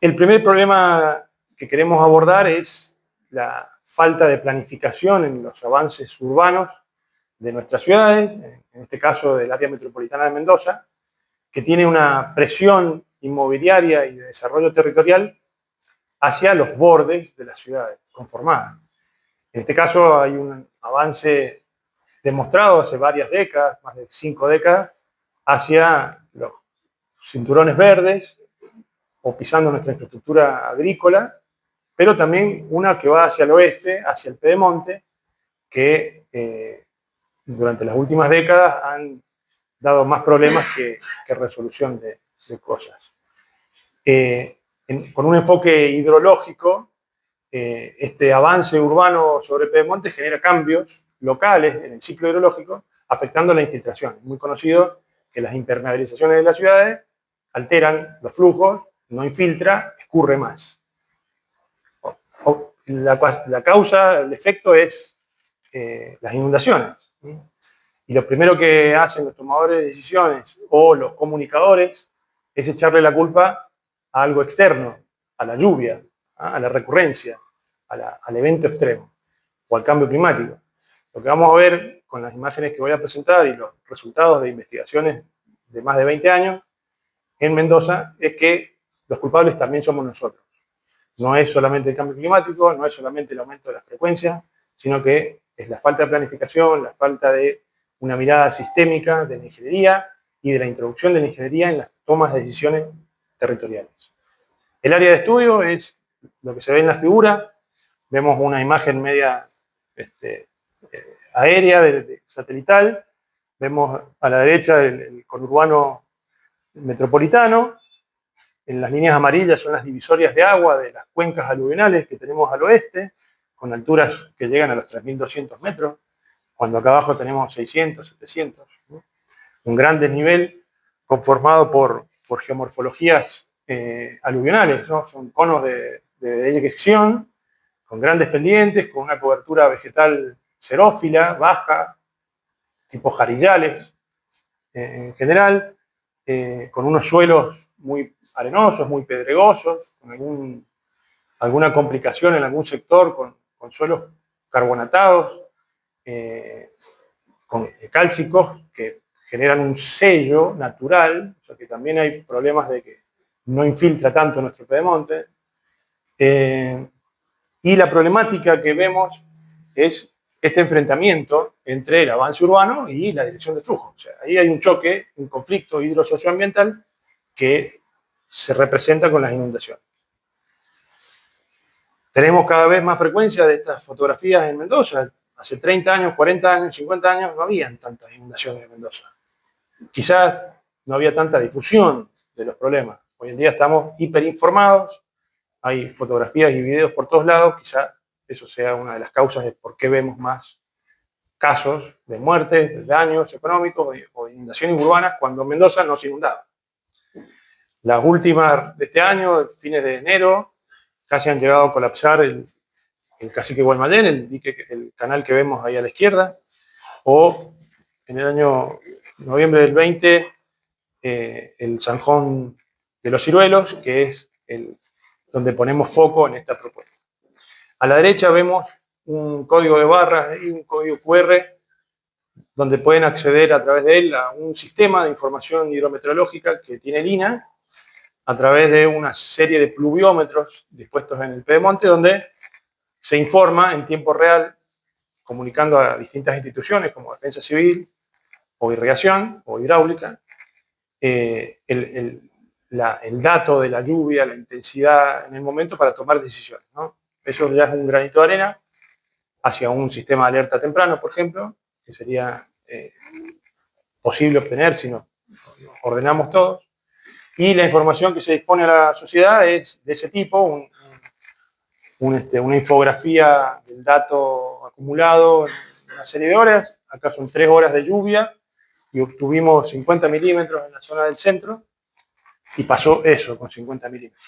El primer problema que queremos abordar es la falta de planificación en los avances urbanos de nuestras ciudades, en este caso del área metropolitana de Mendoza, que tiene una presión inmobiliaria y de desarrollo territorial hacia los bordes de las ciudades conformadas. En este caso hay un avance demostrado hace varias décadas, más de 5 décadas, hacia los cinturones verdes o pisando nuestra infraestructura agrícola, pero también una que va hacia el oeste, hacia el Pedemonte, que durante las últimas décadas han dado más problemas que resolución de cosas. Con un enfoque hidrológico, este avance urbano sobre Pedemonte genera cambios locales en el ciclo hidrológico, afectando la infiltración. Es muy conocido que las impermeabilizaciones de las ciudades alteran los flujos, no infiltra, escurre más. La causa, el efecto es las inundaciones. Y lo primero que hacen los tomadores de decisiones o los comunicadores es echarle la culpa a algo externo, a la lluvia, a la recurrencia, al evento extremo o al cambio climático. Lo que vamos a ver con las imágenes que voy a presentar y los resultados de investigaciones de más de 20 años en Mendoza es que los culpables también somos nosotros. No es solamente el cambio climático, no es solamente el aumento de la frecuencia, sino que es la falta de planificación, la falta de una mirada sistémica de la ingeniería y de la introducción de la ingeniería en las tomas de decisiones territoriales. El área de estudio es lo que se ve en la figura. Vemos una imagen media aérea, satelital. Vemos a la derecha el conurbano metropolitano. En las líneas amarillas son las divisorias de agua de las cuencas aluvionales que tenemos al oeste, con alturas que llegan a los 3.200 metros, cuando acá abajo tenemos 600, 700. ¿No? Un gran desnivel conformado por geomorfologías aluvionales, ¿no? Son conos de eyección, con grandes pendientes, con una cobertura vegetal xerófila, baja, tipo jarillales en general, con unos suelos muy arenosos, muy pedregosos, con alguna complicación en algún sector, con suelos carbonatados, con cálcicos que generan un sello natural, o sea que también hay problemas de que no infiltra tanto nuestro pedemonte. Y la problemática que vemos es este enfrentamiento entre el avance urbano y la dirección de flujo. O sea, ahí hay un choque, un conflicto hidrosocioambiental que se representa con las inundaciones. Tenemos cada vez más frecuencia de estas fotografías en Mendoza. Hace 30 años, 40 años, 50 años no habían tantas inundaciones en Mendoza. Quizás no había tanta difusión de los problemas. Hoy en día estamos hiperinformados, hay fotografías y videos por todos lados, quizás eso sea una de las causas de por qué vemos más casos de muertes, de daños económicos o de inundaciones urbanas cuando Mendoza no se inundaba. Las últimas de este año, fines de enero, casi han llegado a colapsar el Cacique Guaymallén, el canal que vemos ahí a la izquierda, o en el año noviembre del 20, el Zanjón de los Ciruelos, que es donde ponemos foco en esta propuesta. A la derecha vemos un código de barras y un código QR donde pueden acceder a través de él a un sistema de información hidrometeorológica que tiene el INA a través de una serie de pluviómetros dispuestos en el Pedemonte donde se informa en tiempo real comunicando a distintas instituciones como Defensa Civil o Irrigación o Hidráulica el dato de la lluvia, la intensidad en el momento para tomar decisiones, ¿no? Eso ya es un granito de arena hacia un sistema de alerta temprano, por ejemplo, que sería posible obtener si nos ordenamos todos. Y la información que se dispone a la sociedad es de ese tipo, una infografía del dato acumulado en una serie de horas. Acá son 3 horas de lluvia y obtuvimos 50 milímetros en la zona del centro y pasó eso con 50 milímetros.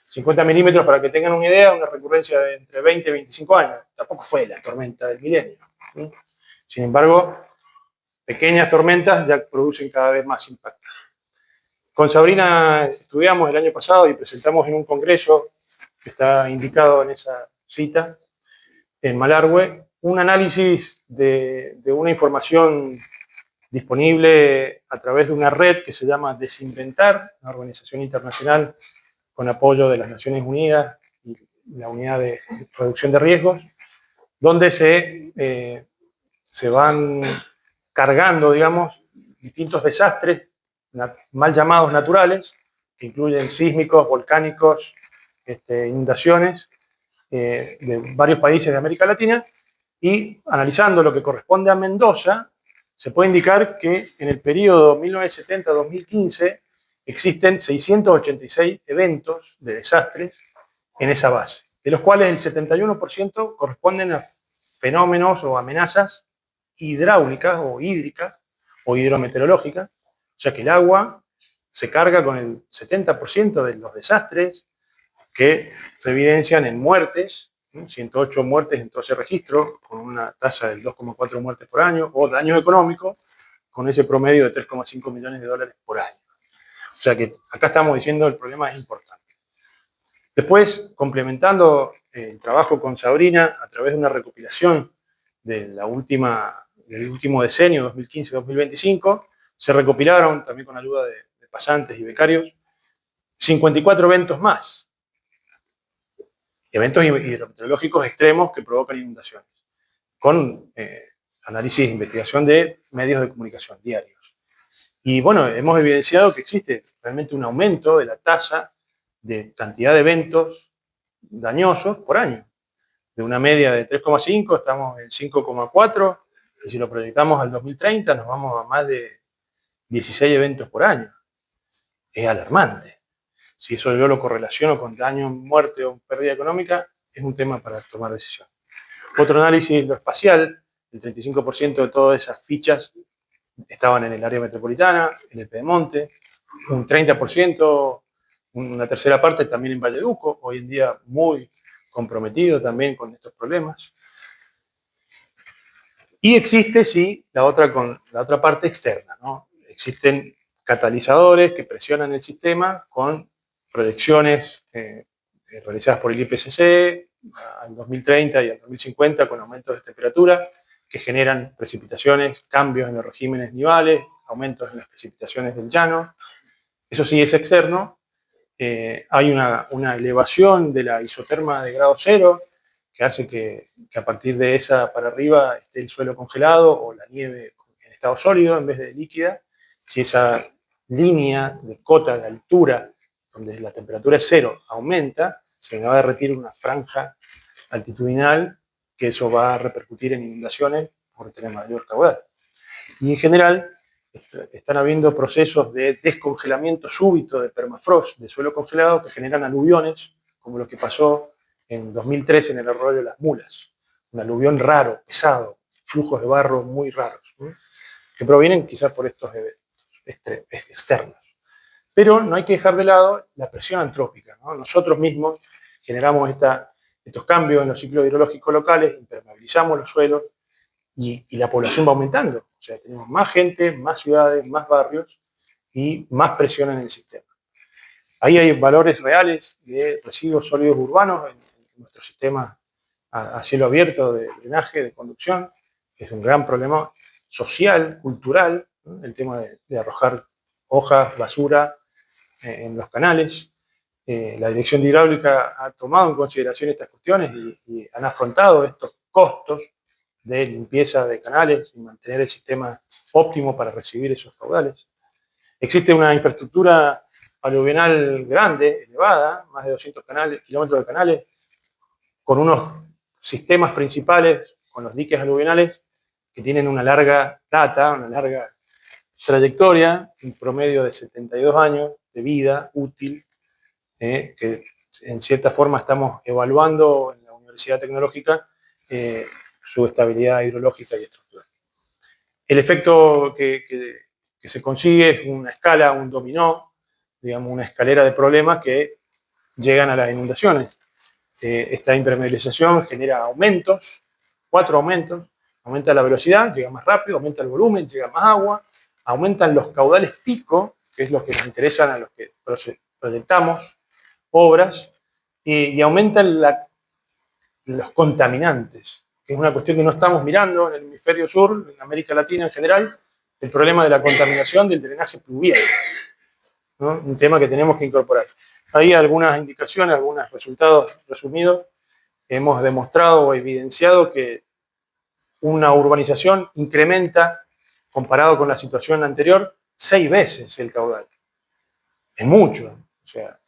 50 milímetros, para que tengan una idea, una recurrencia de entre 20 y 25 años. Tampoco fue la tormenta del milenio, ¿sí? Sin embargo, pequeñas tormentas ya producen cada vez más impacto. Con Sabrina estudiamos el año pasado y presentamos en un congreso que está indicado en esa cita, en Malargüe, un análisis de una información disponible a través de una red que se llama Desinventar, una organización internacional con apoyo de las Naciones Unidas y la Unidad de Reducción de Riesgos, donde se van cargando, digamos, distintos desastres mal llamados naturales, que incluyen sísmicos, volcánicos, inundaciones de varios países de América Latina, y analizando lo que corresponde a Mendoza, se puede indicar que en el periodo 1970-2015 existen 686 eventos de desastres en esa base, de los cuales el 71% corresponden a fenómenos o amenazas hidráulicas o hídricas o hidrometeorológicas, o sea que el agua se carga con el 70% de los desastres que se evidencian en muertes, 108 muertes en todo ese registro, con una tasa del 2,4 muertes por año, o daños económicos, con ese promedio de 3,5 millones de dólares por año. O sea que acá estamos diciendo el problema es importante. Después, complementando el trabajo con Sabrina, a través de una recopilación del último decenio, 2015-2025, se recopilaron, también con ayuda de pasantes y becarios, 54 eventos más. Eventos hidrometeorológicos extremos que provocan inundaciones, con análisis e investigación de medios de comunicación diarios. Y bueno, hemos evidenciado que existe realmente un aumento de la tasa de cantidad de eventos dañosos por año. De una media de 3,5 estamos en 5,4, y si lo proyectamos al 2030 nos vamos a más de 16 eventos por año. Es alarmante. Si eso yo lo correlaciono con daño, muerte o pérdida económica, es un tema para tomar decisión. Otro análisis, lo espacial, el 35% de todas esas fichas estaban en el área metropolitana, en el Pedemonte, un 30%, una tercera parte también en Valleduco, hoy en día muy comprometido también con estos problemas. Y existe, sí, la otra parte externa, ¿no? Existen catalizadores que presionan el sistema con proyecciones realizadas por el IPCC al 2030 y al 2050 con aumentos de temperatura que generan precipitaciones, cambios en los regímenes nivales, aumentos en las precipitaciones del llano. Eso sí es externo. Hay una elevación de la isoterma de grado cero que hace que a partir de esa para arriba esté el suelo congelado o la nieve en estado sólido en vez de líquida. Si esa línea de cota de altura, donde la temperatura es cero, aumenta, se va a derretir una franja altitudinal, que eso va a repercutir en inundaciones por tener mayor caudal. Y en general están habiendo procesos de descongelamiento súbito de permafrost, de suelo congelado, que generan aluviones, como lo que pasó en 2013 en el arroyo de Las Mulas. Un aluvión raro, pesado, flujos de barro muy raros, ¿no? Que provienen quizás por estos eventos externos. Pero no hay que dejar de lado la presión antrópica, ¿no? Nosotros mismos generamos estos cambios en los ciclos hidrológicos locales, impermeabilizamos los suelos y la población va aumentando. O sea, tenemos más gente, más ciudades, más barrios y más presión en el sistema. Ahí hay valores reales de residuos sólidos urbanos en nuestro sistema a cielo abierto de drenaje, de conducción, que es un gran problema social, cultural, ¿no? El tema de arrojar hojas, basura en los canales. La Dirección de Hidráulica ha tomado en consideración estas cuestiones y han afrontado estos costos de limpieza de canales y mantener el sistema óptimo para recibir esos caudales. Existe una infraestructura aluvional grande, elevada, más de 200 kilómetros de canales, con unos sistemas principales, con los diques aluvionales, que tienen una larga data, una larga trayectoria, un promedio de 72 años de vida útil, que en cierta forma estamos evaluando en la Universidad Tecnológica su estabilidad hidrológica y estructural. El efecto que se consigue es una escala, un dominó, digamos, una escalera de problemas que llegan a las inundaciones. Esta impermeabilización genera aumentos, 4 aumentos. Aumenta la velocidad, llega más rápido, aumenta el volumen, llega más agua, aumentan los caudales pico, que es lo que nos interesan a los que proyectamos obras, y aumentan los contaminantes, que es una cuestión que no estamos mirando en el hemisferio sur, en América Latina en general, el problema de la contaminación del drenaje pluvial, ¿no? Un tema que tenemos que incorporar. Hay algunas indicaciones, algunos resultados resumidos. Hemos demostrado o evidenciado que una urbanización incrementa, comparado con la situación anterior, 6 veces el caudal. Es mucho. O sea,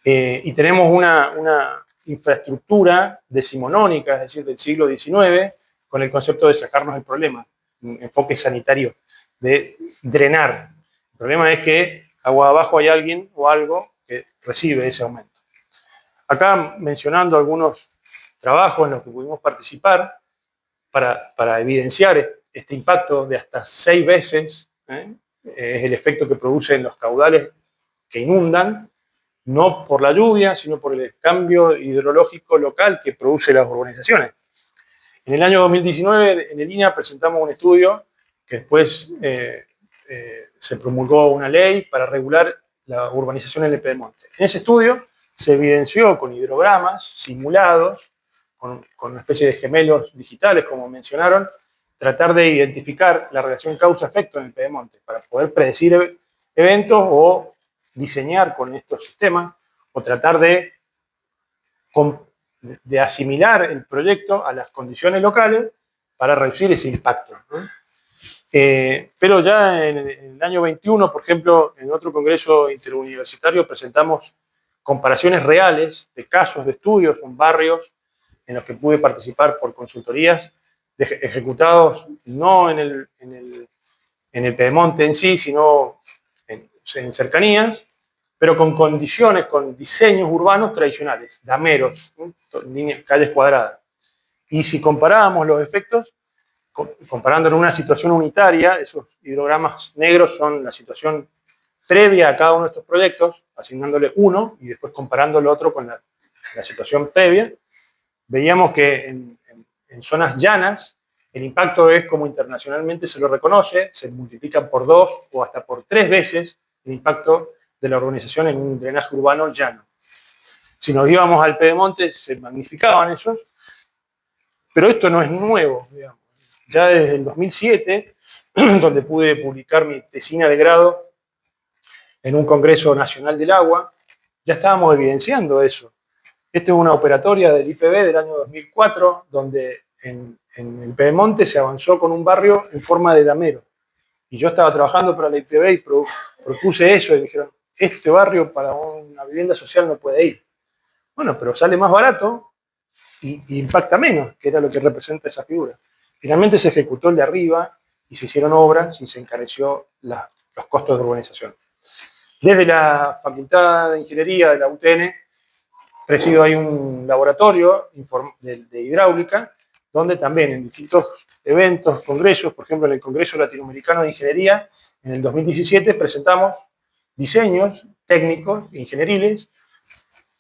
y tenemos una infraestructura decimonónica, es decir, del siglo XIX, con el concepto de sacarnos el problema, un enfoque sanitario, de drenar. El problema es que agua abajo hay alguien o algo que recibe ese aumento. Acá mencionando algunos trabajos en los que pudimos participar para evidenciar este impacto de hasta 6 veces, es el efecto que produce en los caudales que inundan, no por la lluvia, sino por el cambio hidrológico local que produce las urbanizaciones. En el año 2019, en el INAH, presentamos un estudio que después se promulgó una ley para regular la urbanización en el Pedemonte. En ese estudio se evidenció con hidrogramas simulados, con una especie de gemelos digitales, como mencionaron, tratar de identificar la relación causa-efecto en el Pedemonte para poder predecir eventos o diseñar con estos sistemas o tratar de asimilar el proyecto a las condiciones locales para reducir ese impacto, ¿no? Pero ya en el año 21, por ejemplo, en otro congreso interuniversitario presentamos comparaciones reales de casos de estudios en barrios en los que pude participar por consultorías ejecutados no en el Pedemonte en sí, sino en cercanías, pero con condiciones, con diseños urbanos tradicionales, dameros, ¿no? Calles cuadradas. Y si comparábamos los efectos, comparando en una situación unitaria, esos hidrogramas negros son la situación previa a cada uno de estos proyectos, asignándole uno y después comparando el otro con la situación previa, veíamos que en zonas llanas el impacto es como internacionalmente se lo reconoce, se multiplica por 2 o hasta por 3 veces el impacto de la urbanización en un drenaje urbano llano. Si nos íbamos al Pedemonte se magnificaban esos, pero esto no es nuevo, digamos. Ya desde el 2007, donde pude publicar mi tesina de grado en un Congreso Nacional del Agua, ya estábamos evidenciando eso. Esta es una operatoria del IPB del año 2004, donde en el Pedemonte se avanzó con un barrio en forma de damero. Y yo estaba trabajando para la IPB y propuse eso, y me dijeron, este barrio para una vivienda social no puede ir. Bueno, pero sale más barato y impacta menos, que era lo que representa esa figura. Finalmente se ejecutó el de arriba y se hicieron obras y se encareció los costos de urbanización. Desde la Facultad de Ingeniería de la UTN, presido ahí un laboratorio de hidráulica, donde también en distintos eventos, congresos, por ejemplo en el Congreso Latinoamericano de Ingeniería, en el 2017 presentamos diseños técnicos, ingenieriles,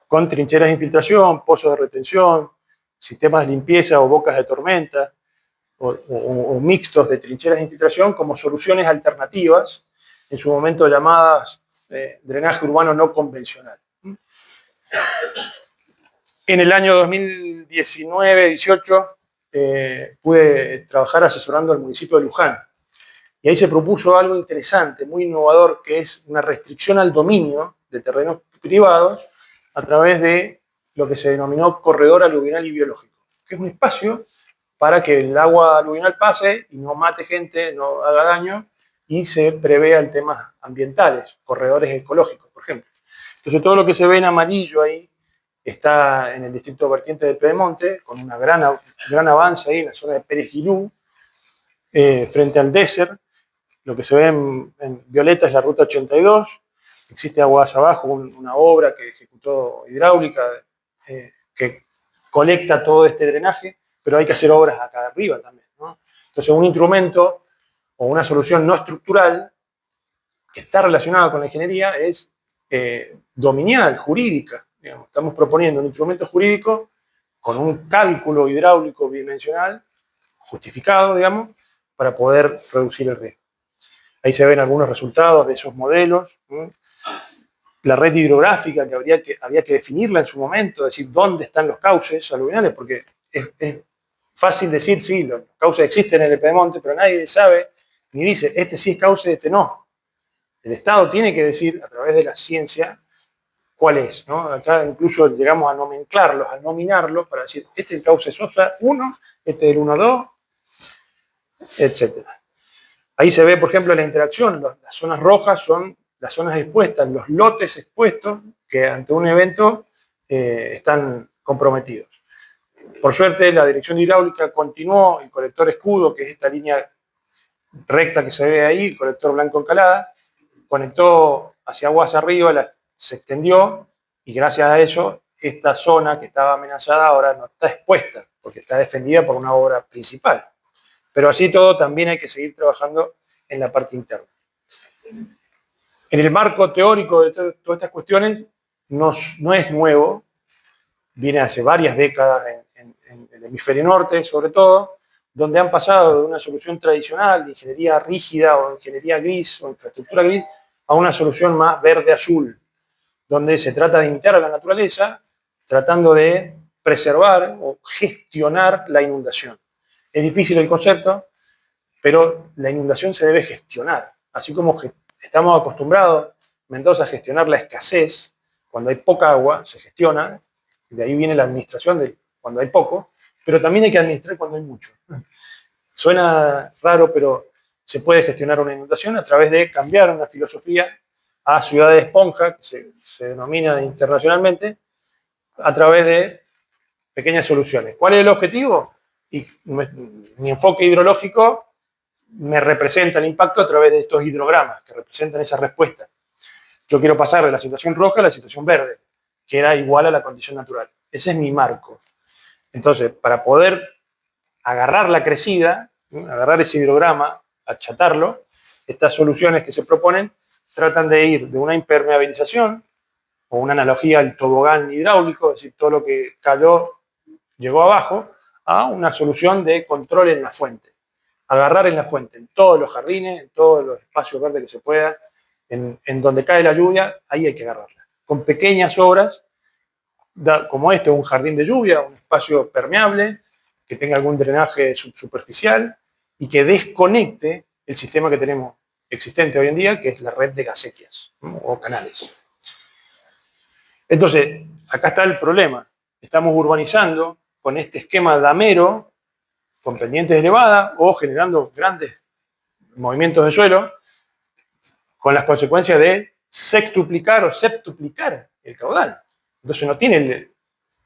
con trincheras de infiltración, pozos de retención, sistemas de limpieza o bocas de tormenta, o mixtos de trincheras de infiltración como soluciones alternativas, en su momento llamadas drenaje urbano no convencional. En el año 2019-18 pude trabajar asesorando al municipio de Luján. Y ahí se propuso algo interesante, muy innovador, que es una restricción al dominio de terrenos privados a través de lo que se denominó corredor aluvial y biológico, que es un espacio para que el agua aluvial pase y no mate gente, no haga daño, y se prevea temas ambientales, corredores ecológicos, por ejemplo. Entonces todo lo que se ve en amarillo ahí está en el distrito vertiente del Pedemonte, con un gran avance ahí en la zona de Pérez Gilú, frente al Desert. Lo que se ve en violeta es la ruta 82. Existe aguas abajo una obra que ejecutó hidráulica que colecta todo este drenaje, pero hay que hacer obras acá arriba también, ¿no? Entonces un instrumento o una solución no estructural que está relacionada con la ingeniería es dominial, jurídica. Digamos. Estamos proponiendo un instrumento jurídico con un cálculo hidráulico bidimensional justificado, digamos, para poder reducir el riesgo. Ahí se ven algunos resultados de esos modelos. La red hidrográfica, que había que definirla en su momento, decir dónde están los cauces aluviales, porque es fácil decir, sí, los cauces existen en el Pedemonte, pero nadie sabe ni dice, este sí es cauce, este no. El Estado tiene que decir, a través de la ciencia, cuál es, ¿no? Acá incluso llegamos a nomenclarlos, a nominarlos, para decir, este es el cauce Sosa 1, este es el 1-2, etc. Ahí se ve, por ejemplo, la interacción. Las zonas rojas son las zonas expuestas, los lotes expuestos que ante un evento están comprometidos. Por suerte, la dirección hidráulica continuó, el colector escudo, que es esta línea recta que se ve ahí, el colector blanco encalada, conectó hacia aguas arriba, se extendió, y gracias a eso, esta zona que estaba amenazada ahora no está expuesta, porque está defendida por una obra principal. Pero así todo, también hay que seguir trabajando en la parte interna. En el marco teórico de todas estas cuestiones, no es nuevo, viene hace varias décadas en el hemisferio norte, sobre todo, donde han pasado de una solución tradicional de ingeniería rígida o ingeniería gris o infraestructura gris a una solución más verde-azul, donde se trata de imitar a la naturaleza, tratando de preservar o gestionar la inundación. Es difícil el concepto, pero la inundación se debe gestionar. Así como estamos acostumbrados, Mendoza, a gestionar la escasez, cuando hay poca agua, se gestiona, de ahí viene la administración de cuando hay poco, pero también hay que administrar cuando hay mucho. Suena raro, pero se puede gestionar una inundación a través de cambiar una filosofía a ciudad de esponja, que se denomina internacionalmente, a través de pequeñas soluciones. ¿Cuál es el objetivo? Y mi enfoque hidrológico me representa el impacto a través de estos hidrogramas que representan esa respuesta. Yo quiero pasar de la situación roja a la situación verde, que era igual a la condición natural. Ese es mi marco. Entonces, para poder agarrar la crecida, agarrar ese hidrograma, achatarlo, estas soluciones que se proponen tratan de ir de una impermeabilización, o una analogía al tobogán hidráulico, es decir, todo lo que cayó llegó abajo, a una solución de control en la fuente. Agarrar en la fuente, en todos los jardines, en todos los espacios verdes que se pueda, en donde cae la lluvia, ahí hay que agarrarla. Con pequeñas obras, como este, un jardín de lluvia, un espacio permeable, que tenga algún drenaje subsuperficial y que desconecte el sistema que tenemos existente hoy en día, que es la red de gasequias, ¿no? O canales. Entonces, acá está el problema. Estamos urbanizando con este esquema damero, con pendientes elevadas o generando grandes movimientos de suelo, con las consecuencias de sextuplicar o septuplicar el caudal. Entonces no tiene el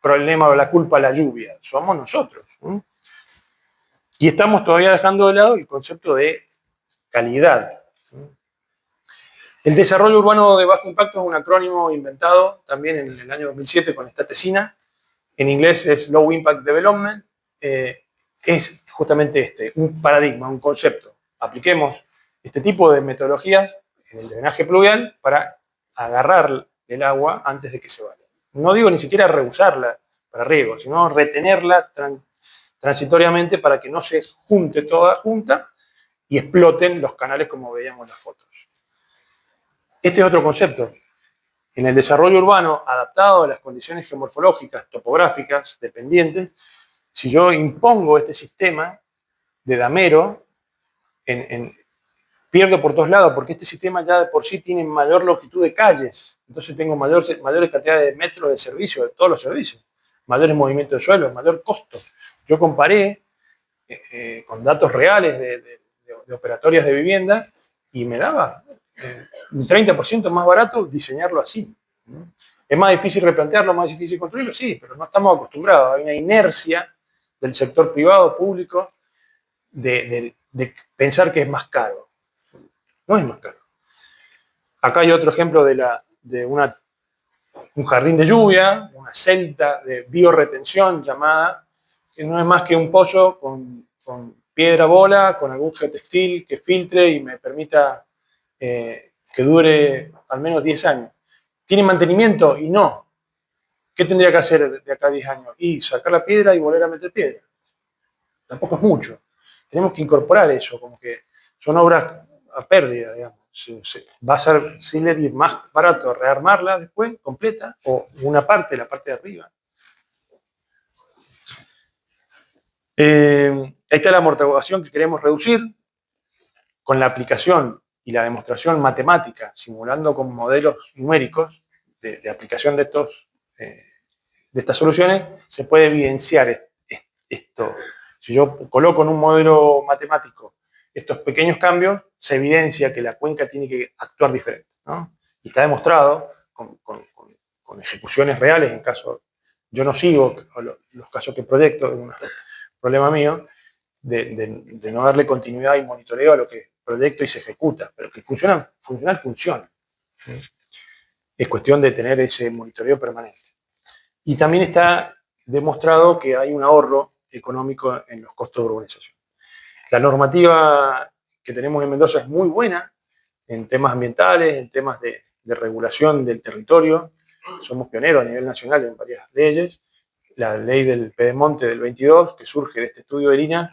problema o la culpa la lluvia, somos nosotros. Y estamos todavía dejando de lado el concepto de calidad. El desarrollo urbano de bajo impacto es un acrónimo inventado también en el año 2007 con Statesina. En inglés es Low Impact Development. Es justamente un paradigma, un concepto. Apliquemos este tipo de metodologías en el drenaje pluvial para agarrar el agua antes de que se vaya. No digo ni siquiera reusarla para riego, sino retenerla transitoriamente para que no se junte toda junta y exploten los canales como veíamos en las fotos. Este es otro concepto. En el desarrollo urbano adaptado a las condiciones geomorfológicas, topográficas, dependientes, si yo impongo este sistema de damero, pierdo por todos lados, porque este sistema ya de por sí tiene mayor longitud de calles, entonces tengo mayores cantidades de metros de servicio, de todos los servicios, mayores movimientos de suelo, mayor costo. Yo comparé con datos reales de operatorias de vivienda y me daba un 30% más barato diseñarlo así. Es más difícil replantearlo, más difícil construirlo, sí, pero no estamos acostumbrados. Hay una inercia del sector privado, público, de pensar que es más caro. No es más caro. Acá hay otro ejemplo de un jardín de lluvia, una celda de biorretención llamada, que no es más que un pozo con piedra bola, con algún geotextil que filtre y me permita que dure al menos 10 años. ¿Tiene mantenimiento? Y no. ¿Qué tendría que hacer de acá a 10 años? Y sacar la piedra y volver a meter piedra. Tampoco es mucho. Tenemos que incorporar eso, como que son obras a pérdida, digamos. Va a ser más barato rearmarla después, completa, o una parte, la parte de arriba. Ahí está la amortiguación que queremos reducir con la aplicación y la demostración matemática, simulando con modelos numéricos de aplicación de estas soluciones, se puede evidenciar esto. Si yo coloco en un modelo matemático estos pequeños cambios, se evidencia que la cuenca tiene que actuar diferente, ¿no? Y está demostrado con ejecuciones reales, en caso, yo no sigo los casos que proyecto, es un problema mío, de no darle continuidad y monitoreo a lo que proyecto y se ejecuta, pero que funciona. Es cuestión de tener ese monitoreo permanente. Y también está demostrado que hay un ahorro económico en los costos de urbanización. La normativa que tenemos en Mendoza es muy buena en temas ambientales, en temas de regulación del territorio. Somos pioneros a nivel nacional en varias leyes. La ley del Pedemonte del 22, que surge de este estudio de Lina,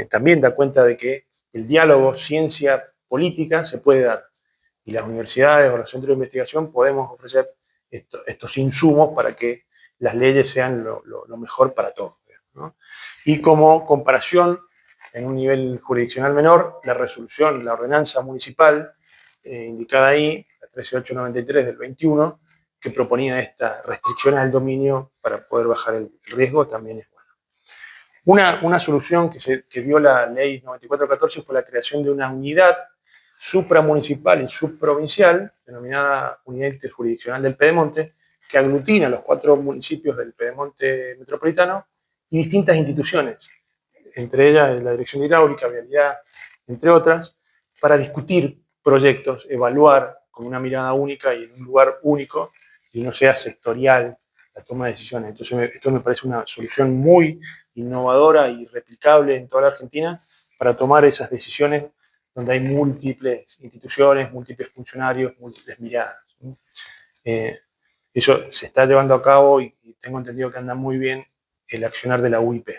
también da cuenta de que el diálogo ciencia-política se puede dar. Y las universidades o los centros de investigación podemos ofrecer estos insumos para que las leyes sean lo mejor para todos, ¿no? Y como comparación, en un nivel jurisdiccional menor, la resolución, la ordenanza municipal, indicada ahí, la 13893 del 21, que proponía estas restricciones al dominio para poder bajar el riesgo, también es buena. Una solución que dio la ley 9414 fue la creación de una unidad supramunicipal y subprovincial, denominada Unidad Interjurisdiccional del Pedemonte, que aglutina los 4 municipios del Pedemonte metropolitano y distintas instituciones, entre ellas la Dirección de Hidráulica, Vialidad, entre otras, para discutir proyectos, evaluar con una mirada única y en un lugar único, y no sea sectorial la toma de decisiones. Entonces, esto me parece una solución muy innovadora y replicable en toda la Argentina para tomar esas decisiones donde hay múltiples instituciones, múltiples funcionarios, múltiples miradas. Eso se está llevando a cabo y tengo entendido que anda muy bien el accionar de la UIP.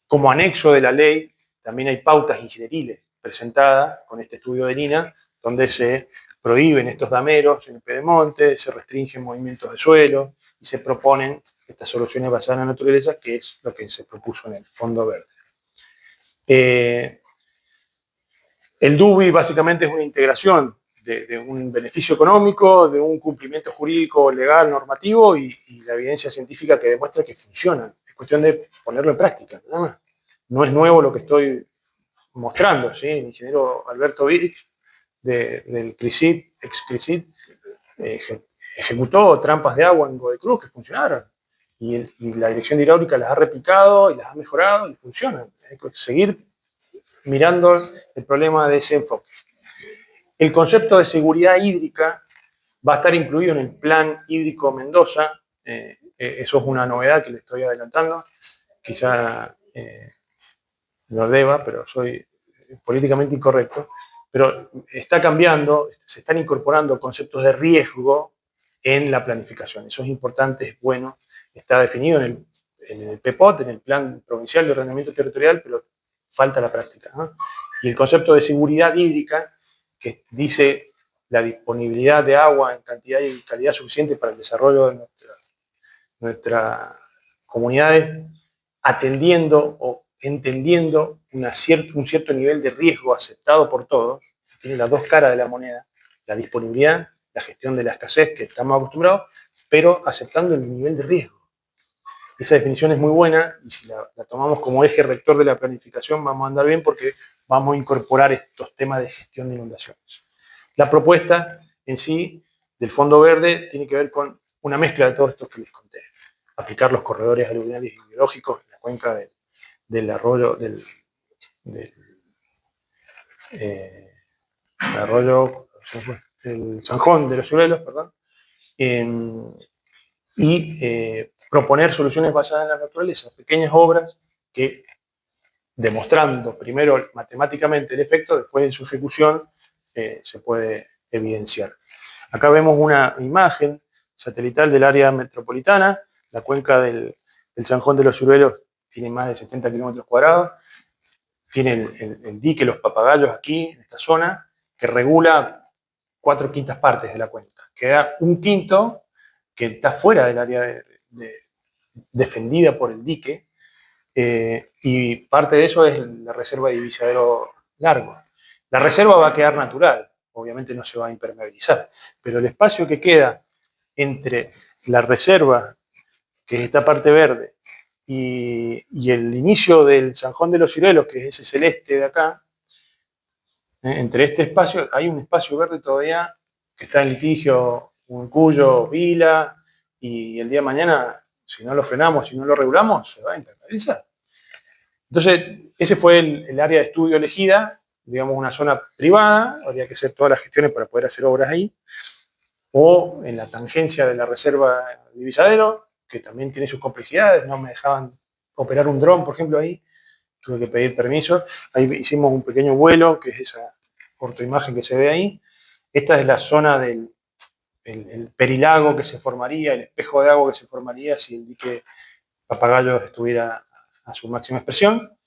Como anexo de la ley, también hay pautas ingenieriles presentadas con este estudio de Lina, donde se prohíben estos dameros en el Pedemonte, se restringen movimientos de suelo y se proponen estas soluciones basadas en la naturaleza, que es lo que se propuso en el Fondo Verde. El DUBI básicamente es una integración de un beneficio económico, de un cumplimiento jurídico, legal, normativo y la evidencia científica que demuestra que funciona. Es cuestión de ponerlo en práctica, nada más. No es nuevo lo que estoy mostrando, ¿sí? El ingeniero Alberto Vich del CRISIT, ex-CRISIT, ejecutó trampas de agua en Godecruz que funcionaron. Y la Dirección de Hidráulica las ha replicado y las ha mejorado y funcionan. Hay que seguir mirando el problema de ese enfoque. El concepto de seguridad hídrica va a estar incluido en el Plan Hídrico Mendoza. Eso es una novedad que le estoy adelantando. Quizá lo deba, pero soy políticamente incorrecto. Pero está cambiando, se están incorporando conceptos de riesgo en la planificación. Eso es importante, es bueno. Está definido en el PPOT, en el Plan Provincial de Ordenamiento Territorial, pero falta la práctica, ¿no? Y el concepto de seguridad hídrica, que dice la disponibilidad de agua en cantidad y calidad suficiente para el desarrollo de nuestras comunidades, atendiendo o entendiendo un cierto nivel de riesgo aceptado por todos. Tiene las dos caras de la moneda, la disponibilidad, la gestión de la escasez que estamos acostumbrados, pero aceptando el nivel de riesgo. Esa definición es muy buena y si la tomamos como eje rector de la planificación vamos a andar bien porque vamos a incorporar estos temas de gestión de inundaciones. La propuesta en sí del Fondo Verde tiene que ver con una mezcla de todos estos que les conté. Aplicar los corredores aluviales y biológicos en la cuenca del arroyo, del arroyo, el Zanjón de los Ciruelos, perdón, y proponer soluciones basadas en la naturaleza, pequeñas obras que, demostrando primero matemáticamente el efecto, después en su ejecución se puede evidenciar. Acá vemos una imagen satelital del área metropolitana, la cuenca del Zanjón de los Ciruelos tiene más de 70 kilómetros cuadrados, tiene el dique Los Papagayos aquí, en esta zona, que regula 4/5 partes de la cuenca. Queda 1/5 que está fuera del área defendida por el dique, y parte de eso es la reserva de Divisadero Largo. La reserva va a quedar natural, obviamente no se va a impermeabilizar, pero el espacio que queda entre la reserva, que es esta parte verde, y el inicio del Zanjón de los Ciruelos, que es ese celeste de acá, entre este espacio hay un espacio verde todavía que está en litigio con Cuyo, Vila, y el día de mañana, si no lo frenamos, si no lo regulamos, se va a impermeabilizar. Entonces, ese fue el área de estudio elegida, digamos una zona privada, habría que hacer todas las gestiones para poder hacer obras ahí, o en la tangencia de la reserva Divisadero, que también tiene sus complejidades, no me dejaban operar un dron, por ejemplo, ahí, tuve que pedir permiso, ahí hicimos un pequeño vuelo, que es esa ortoimagen que se ve ahí. Esta es la zona del el perilago que se formaría, el espejo de agua que se formaría si el dique Papagayo estuviera a su máxima expresión.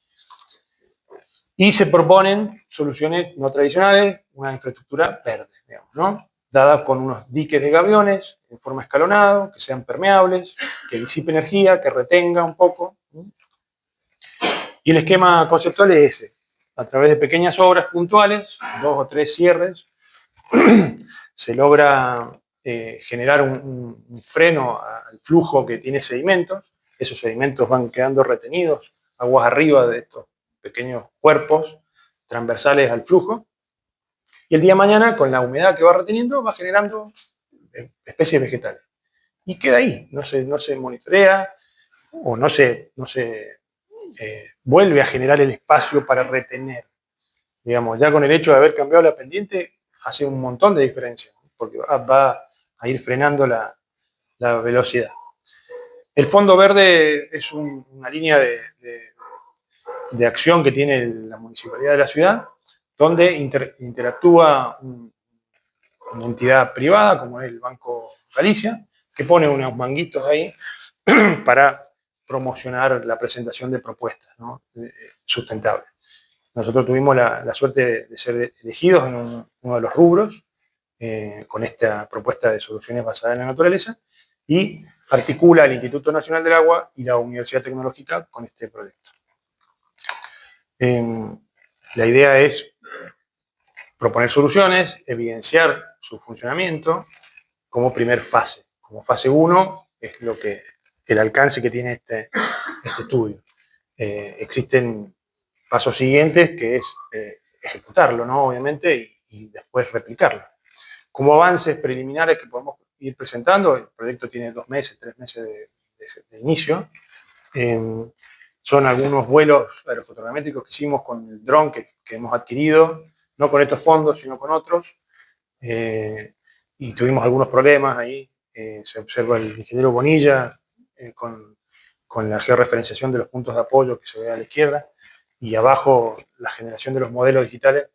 Y se proponen soluciones no tradicionales, una infraestructura verde, digamos, ¿no? Dada con unos diques de gaviones en forma escalonada, que sean permeables, que disipe energía, que retenga un poco. Y el esquema conceptual es ese. A través de pequeñas obras puntuales, 2 o 3 cierres, se logra generar un freno al flujo que tiene sedimentos. Esos sedimentos van quedando retenidos aguas arriba de estos pequeños cuerpos transversales al flujo. Y el día de mañana, con la humedad que va reteniendo, va generando especies vegetales. Y queda ahí, no se monitorea o no se vuelve a generar el espacio para retener. Digamos, ya con el hecho de haber cambiado la pendiente, hace un montón de diferencia, porque va a ir frenando la velocidad. El fondo verde es una línea de acción que tiene la municipalidad de la ciudad, donde interactúa una entidad privada, como es el Banco Galicia, que pone unos manguitos ahí para promocionar la presentación de propuestas, ¿no?, sustentables. Nosotros tuvimos la suerte de ser elegidos en uno de los rubros con esta propuesta de soluciones basadas en la naturaleza, y articula el Instituto Nacional del Agua y la Universidad Tecnológica con este proyecto. La idea es proponer soluciones, evidenciar su funcionamiento como primer fase. Como fase 1 es el alcance que tiene este estudio. Existen pasos siguientes, que es ejecutarlo, ¿no?, obviamente, y después replicarlo. Como avances preliminares que podemos ir presentando, el proyecto tiene 2 meses, 3 meses de inicio. Son algunos vuelos aerofotogramétricos que hicimos con el dron que hemos adquirido, no con estos fondos, sino con otros, y tuvimos algunos problemas ahí. Se observa el ingeniero Bonilla con la georreferenciación de los puntos de apoyo que se ve a la izquierda, y abajo la generación de los modelos digitales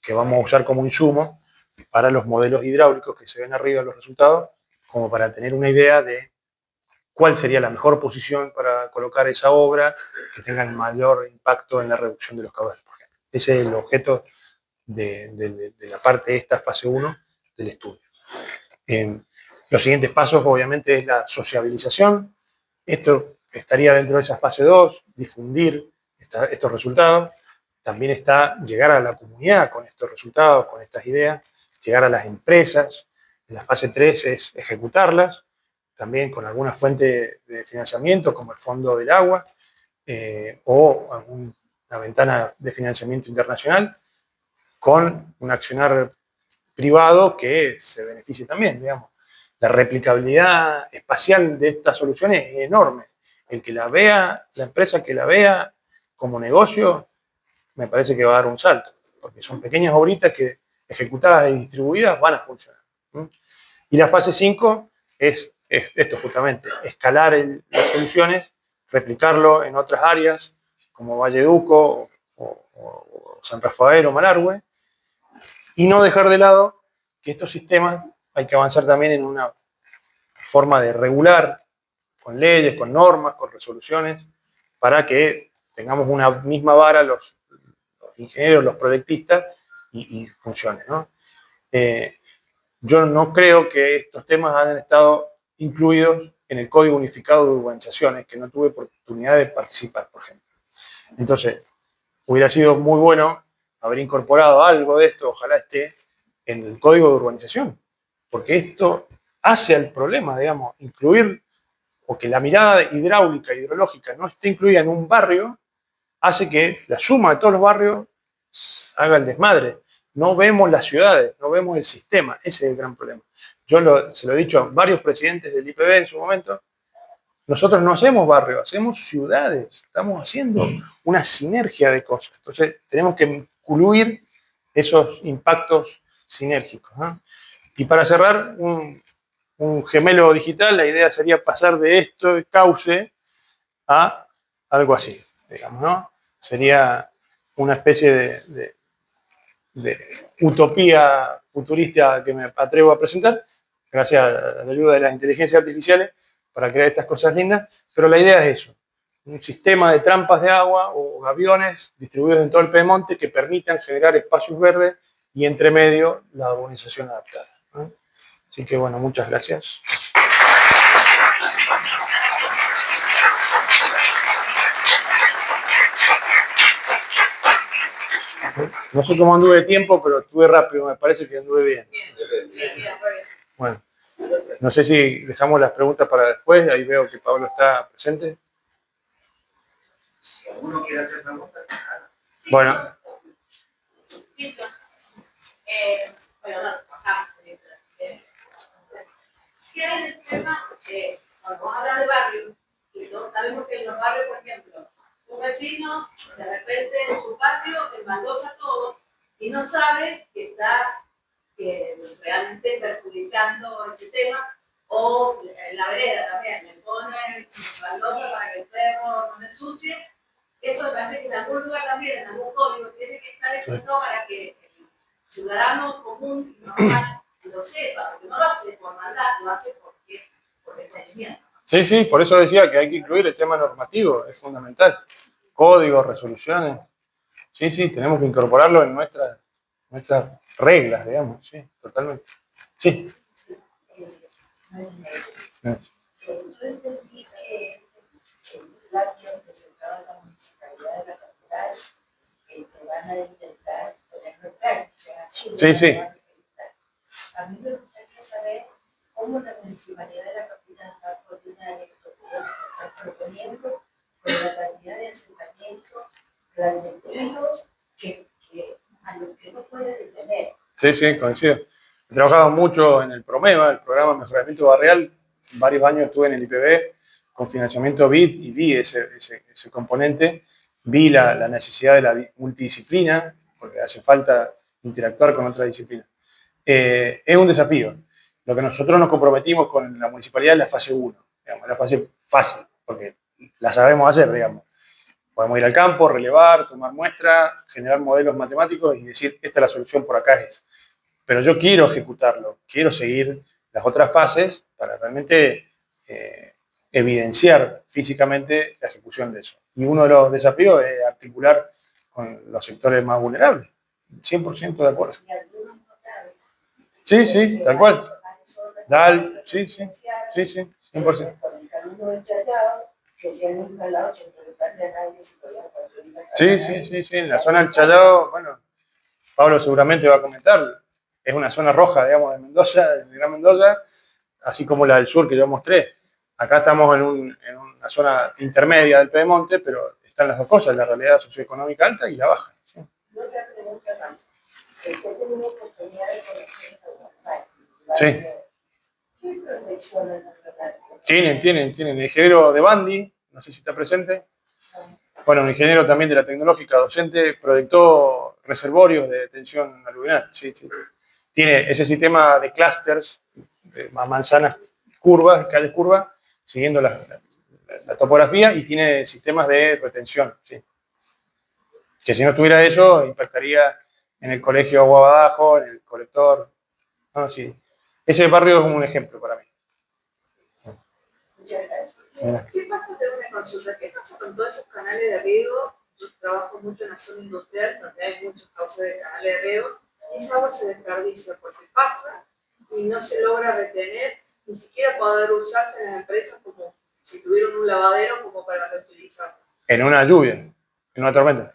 que vamos a usar como insumo para los modelos hidráulicos que se ven arriba los resultados, como para tener una idea de cuál sería la mejor posición para colocar esa obra que tenga el mayor impacto en la reducción de los caudales, por ejemplo. Ese es el objeto de la parte esta, fase 1 del estudio. Los siguientes pasos, obviamente, es la sociabilización. Esto estaría dentro de esa fase 2, difundir estos resultados. También está llegar a la comunidad con estos resultados, con estas ideas, llegar a las empresas. En la fase 3 es ejecutarlas, también con alguna fuente de financiamiento, como el Fondo del Agua, o alguna ventana de financiamiento internacional, con un accionar privado que se beneficie también, digamos. La replicabilidad espacial de estas soluciones es enorme. El que la vea, la empresa que la vea como negocio, me parece que va a dar un salto, porque son pequeñas obritas que ejecutadas y distribuidas van a funcionar. Y la fase 5 es esto justamente, escalar las soluciones, replicarlo en otras áreas como Valleduco o San Rafael o Malargüe, y no dejar de lado que estos sistemas hay que avanzar también en una forma de regular con leyes, con normas, con resoluciones, para que tengamos una misma vara los ingenieros, los proyectistas, y funcione, ¿no? Yo no creo que estos temas hayan estado incluidos en el Código Unificado de Urbanizaciones, que no tuve oportunidad de participar, por ejemplo. Entonces, hubiera sido muy bueno haber incorporado algo de esto, ojalá esté, en el Código de Urbanización, porque esto hace al problema, digamos, incluir, o que la mirada hidráulica, hidrológica no esté incluida en un barrio, hace que la suma de todos los barrios haga el desmadre. No vemos las ciudades, no vemos el sistema, ese es el gran problema. Se lo he dicho a varios presidentes del IPB en su momento, nosotros no hacemos barrios, hacemos ciudades, estamos haciendo una sinergia de cosas. Entonces tenemos que incluir esos impactos sinérgicos, ¿no? Y para cerrar, un gemelo digital, la idea sería pasar de esto de cauce a algo así, digamos, ¿no? Sería una especie de utopía futurista que me atrevo a presentar, gracias a la ayuda de las inteligencias artificiales, para crear estas cosas lindas, pero la idea es eso, un sistema de trampas de agua o aviones distribuidos en todo el Pedemonte que permitan generar espacios verdes y entre medio la urbanización adaptada, ¿no? Así que bueno, muchas gracias. No sé cómo anduve de tiempo, pero estuve rápido, me parece que anduve bien. Bueno, no sé si dejamos las preguntas para después, ahí veo que Pablo está presente. Si alguno quiere hacer preguntas. Bueno. ¿Qué hay del tema de cuando vamos a hablar de barrios? Y todos sabemos que en los barrios, por ejemplo, un vecino de repente en su patio embaldosa todo y no sabe que está realmente perjudicando este tema, o en la vereda también le pone baldosa para que el perro no le ensucie. Eso me parece que en algún lugar también, en algún código, tiene que estar expresado para que el ciudadano común y normal lo sepa, porque no lo hace por maldad, lo hace por desconocimiento. Sí, sí, por eso decía que hay que incluir el tema normativo, es fundamental. Códigos, resoluciones. Sí, sí, tenemos que incorporarlo en nuestras reglas, digamos, sí, totalmente. Sí. Yo entendí que el plan que presentaba la municipalidad de la capital, que van a intentar ponerlo en práctica. Sí, sí. A mí me gustaría saber cómo la municipalidad de la capital va a coordinar esto que está proponiendo con la cantidad de asentamientos clandestinos a los que no puede detener. Sí, sí, coincido. He trabajado mucho en el PROMEVA, el Programa de Mejoramiento Barrial. Varios años estuve en el IPB con financiamiento BID y vi ese componente. Vi la necesidad de la multidisciplina, porque hace falta interactuar con otras disciplinas. Es un desafío. Lo que nosotros nos comprometimos con la municipalidad es la fase 1, digamos, la fase fácil, porque la sabemos hacer, digamos. Podemos ir al campo, relevar, tomar muestras, generar modelos matemáticos y decir, esta es la solución, por acá es. Pero yo quiero ejecutarlo, quiero seguir las otras fases para realmente evidenciar físicamente la ejecución de eso. Y uno de los desafíos es articular con los sectores más vulnerables. 100% de acuerdo. Sí, sí, tal cual. Sí, sí, sí, sí, 100%. Sí, sí, sí, sí, en la zona del Challao, bueno, Pablo seguramente va a comentar, es una zona roja, digamos, de Mendoza, de Gran Mendoza, así como la del sur que yo mostré. Acá estamos en una zona intermedia del Pedemonte, pero están las dos cosas, la realidad socioeconómica alta y la baja. ¿Sí? Otra pregunta más. Usted tiene una oportunidad de conocer a Sí. ¿Qué protección en la Tienen. El ingeniero de Bandi, no sé si está presente. Bueno, un ingeniero también de la tecnológica docente proyectó reservorios de detención aluvial. Sí, sí. Tiene ese sistema de clústeres, de manzanas curvas, calles curvas, siguiendo la topografía, y tiene sistemas de retención. Sí. Que si no tuviera eso, impactaría en el colegio Agua Abajo, en el colector. No, sí. Ese barrio es un ejemplo para mí. Muchas gracias. ¿Qué pasa, hacer una consulta, qué pasa con todos esos canales de riego yo trabajo mucho en la zona industrial, donde hay muchos cauces de canales de riego, y esa agua se desperdicia porque pasa y no se logra retener, ni siquiera poder usarse en las empresas como si tuvieran un lavadero como para reutilizarlo. En una lluvia, en una tormenta.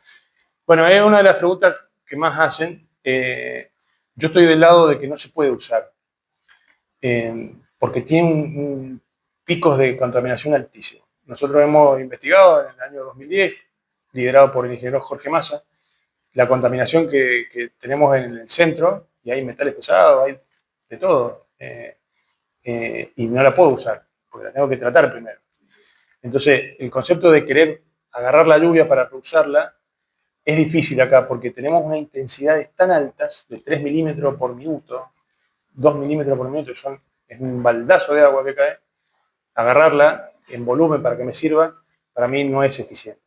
Bueno, es una de las preguntas que más hacen. Yo estoy del lado de que no se puede usar, porque tiene un picos de contaminación altísimos. Nosotros hemos investigado en el año 2010, liderado por el ingeniero Jorge Massa, la contaminación que tenemos en el centro, y hay metales pesados, hay de todo, y no la puedo usar, porque la tengo que tratar primero. Entonces, el concepto de querer agarrar la lluvia para reusarla es difícil acá, porque tenemos unas intensidades tan altas, de 3 milímetros por minuto, 2 milímetros por minuto, es un baldazo de agua que cae. Agarrarla en volumen para que me sirva, para mí no es eficiente.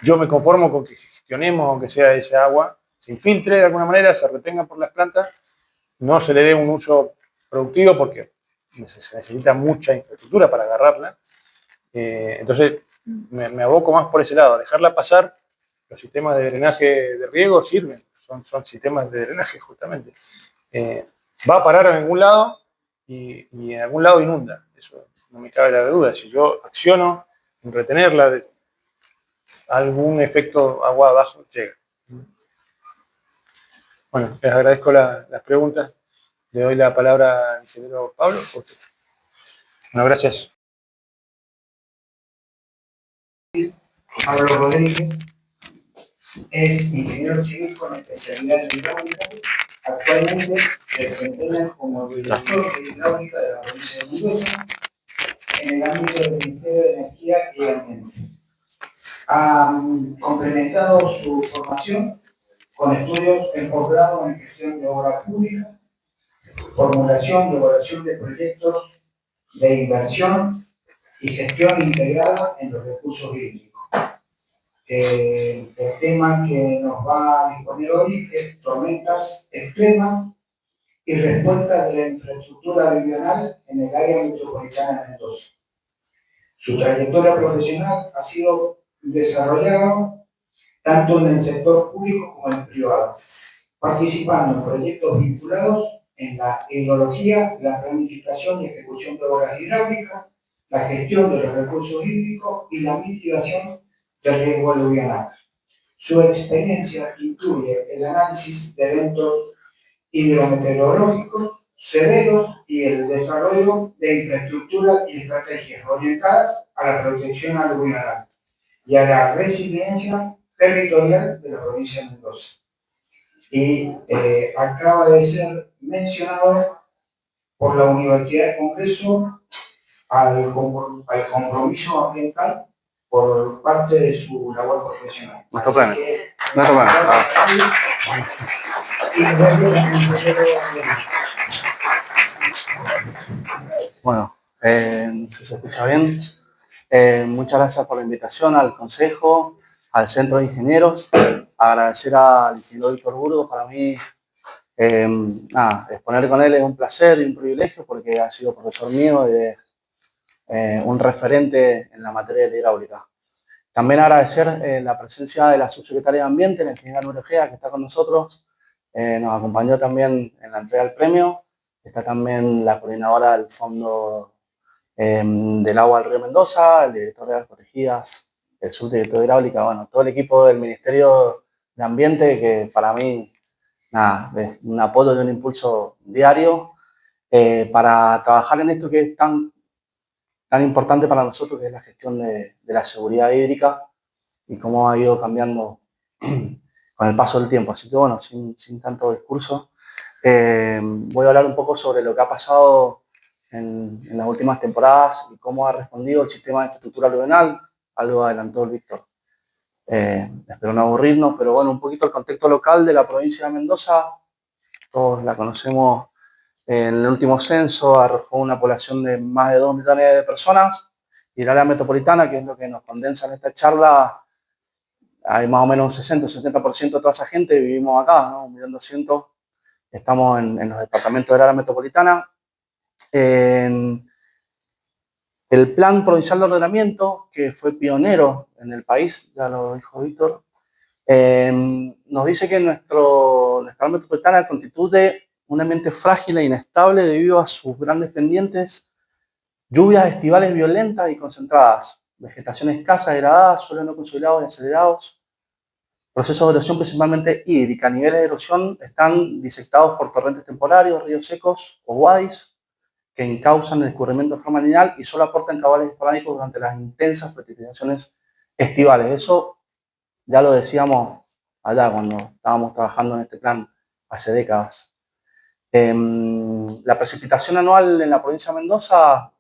Yo me conformo con que gestionemos, aunque sea esa agua, se infiltre de alguna manera, se retenga por las plantas, no se le dé un uso productivo porque se necesita mucha infraestructura para agarrarla. Entonces, me aboco más por ese lado, dejarla pasar. Los sistemas de drenaje de riego sirven, son sistemas de drenaje justamente. Va a parar en algún lado y en algún lado inunda, eso no me cabe la duda. Si yo acciono en retenerla, algún efecto agua abajo llega. Bueno, les agradezco las preguntas. Le doy la palabra al ingeniero Pablo. Bueno, gracias. Pablo Rodríguez es ingeniero civil con especialidad en hidráulica. Actualmente se desempeña como director de hidráulica de la provincia de Mendoza en el ámbito del Ministerio de Energía y Ambiente. Ha complementado su formación con estudios en posgrado en gestión de obra pública, formulación y evaluación de proyectos de inversión y gestión integrada en los recursos hídricos. El tema que nos va a disponer hoy es tormentas extremas y respuesta de la infraestructura aluvional en el área metropolitana de Mendoza. Su trayectoria profesional ha sido desarrollada tanto en el sector público como en el privado, participando en proyectos vinculados en la hidrología, la planificación y ejecución de obras hidráulicas, la gestión de los recursos hídricos y la mitigación del riesgo aluvional. Su experiencia incluye el análisis de eventos hidrometeorológicos severos y el desarrollo de infraestructuras y estrategias orientadas a la protección aluvional y a la resiliencia territorial de la provincia de Mendoza. Y acaba de ser mencionado por la Universidad de Congreso al compromiso ambiental por parte de su labor profesional. Bueno, no sé si se escucha bien. Muchas gracias por la invitación al Consejo, al Centro de Ingenieros. Agradecer al ingeniero Víctor Burgos. Para mí, exponer con él es un placer y un privilegio porque ha sido profesor mío y un referente en la materia de la hidráulica. También agradecer la presencia de la subsecretaria de Ambiente, la ingeniera Nuria Ojea, que está con nosotros. Nos acompañó también en la entrega del premio. Está también la coordinadora del Fondo del Agua del Río Mendoza, el director de Áreas Protegidas, el subdirector de Hidráulica, bueno, todo el equipo del Ministerio de Ambiente, que para mí, es un apoyo y un impulso diario para trabajar en esto que es tan importante para nosotros, que es la gestión de la seguridad hídrica y cómo ha ido cambiando con el paso del tiempo. Así que bueno, sin tanto discurso, voy a hablar un poco sobre lo que ha pasado en las últimas temporadas y cómo ha respondido el sistema de infraestructura aluvional. Algo adelantó el Víctor. Espero no aburrirnos, pero bueno, un poquito el contexto local de la provincia de Mendoza. Todos la conocemos. En el último censo arrojó una población de más de 2 millones de personas, y el área metropolitana, que es lo que nos condensa en esta charla, hay más o menos un 60 o 70% de toda esa gente vivimos acá, ¿no? 1.200.000, estamos en los departamentos del área metropolitana. El Plan Provincial de Ordenamiento, que fue pionero en el país, ya lo dijo Víctor, nos dice que nuestra área metropolitana constituye un ambiente frágil e inestable debido a sus grandes pendientes, lluvias estivales violentas y concentradas, vegetación escasa, degradada, suelos no consolidados y acelerados, procesos de erosión principalmente hídrica. Niveles de erosión están disectados por torrentes temporarios, ríos secos o wadis, que encausan el escurrimiento de forma lineal y solo aportan caudales esporádicos durante las intensas precipitaciones estivales. Eso ya lo decíamos allá cuando estábamos trabajando en este plan hace décadas. La precipitación anual en la provincia de Mendoza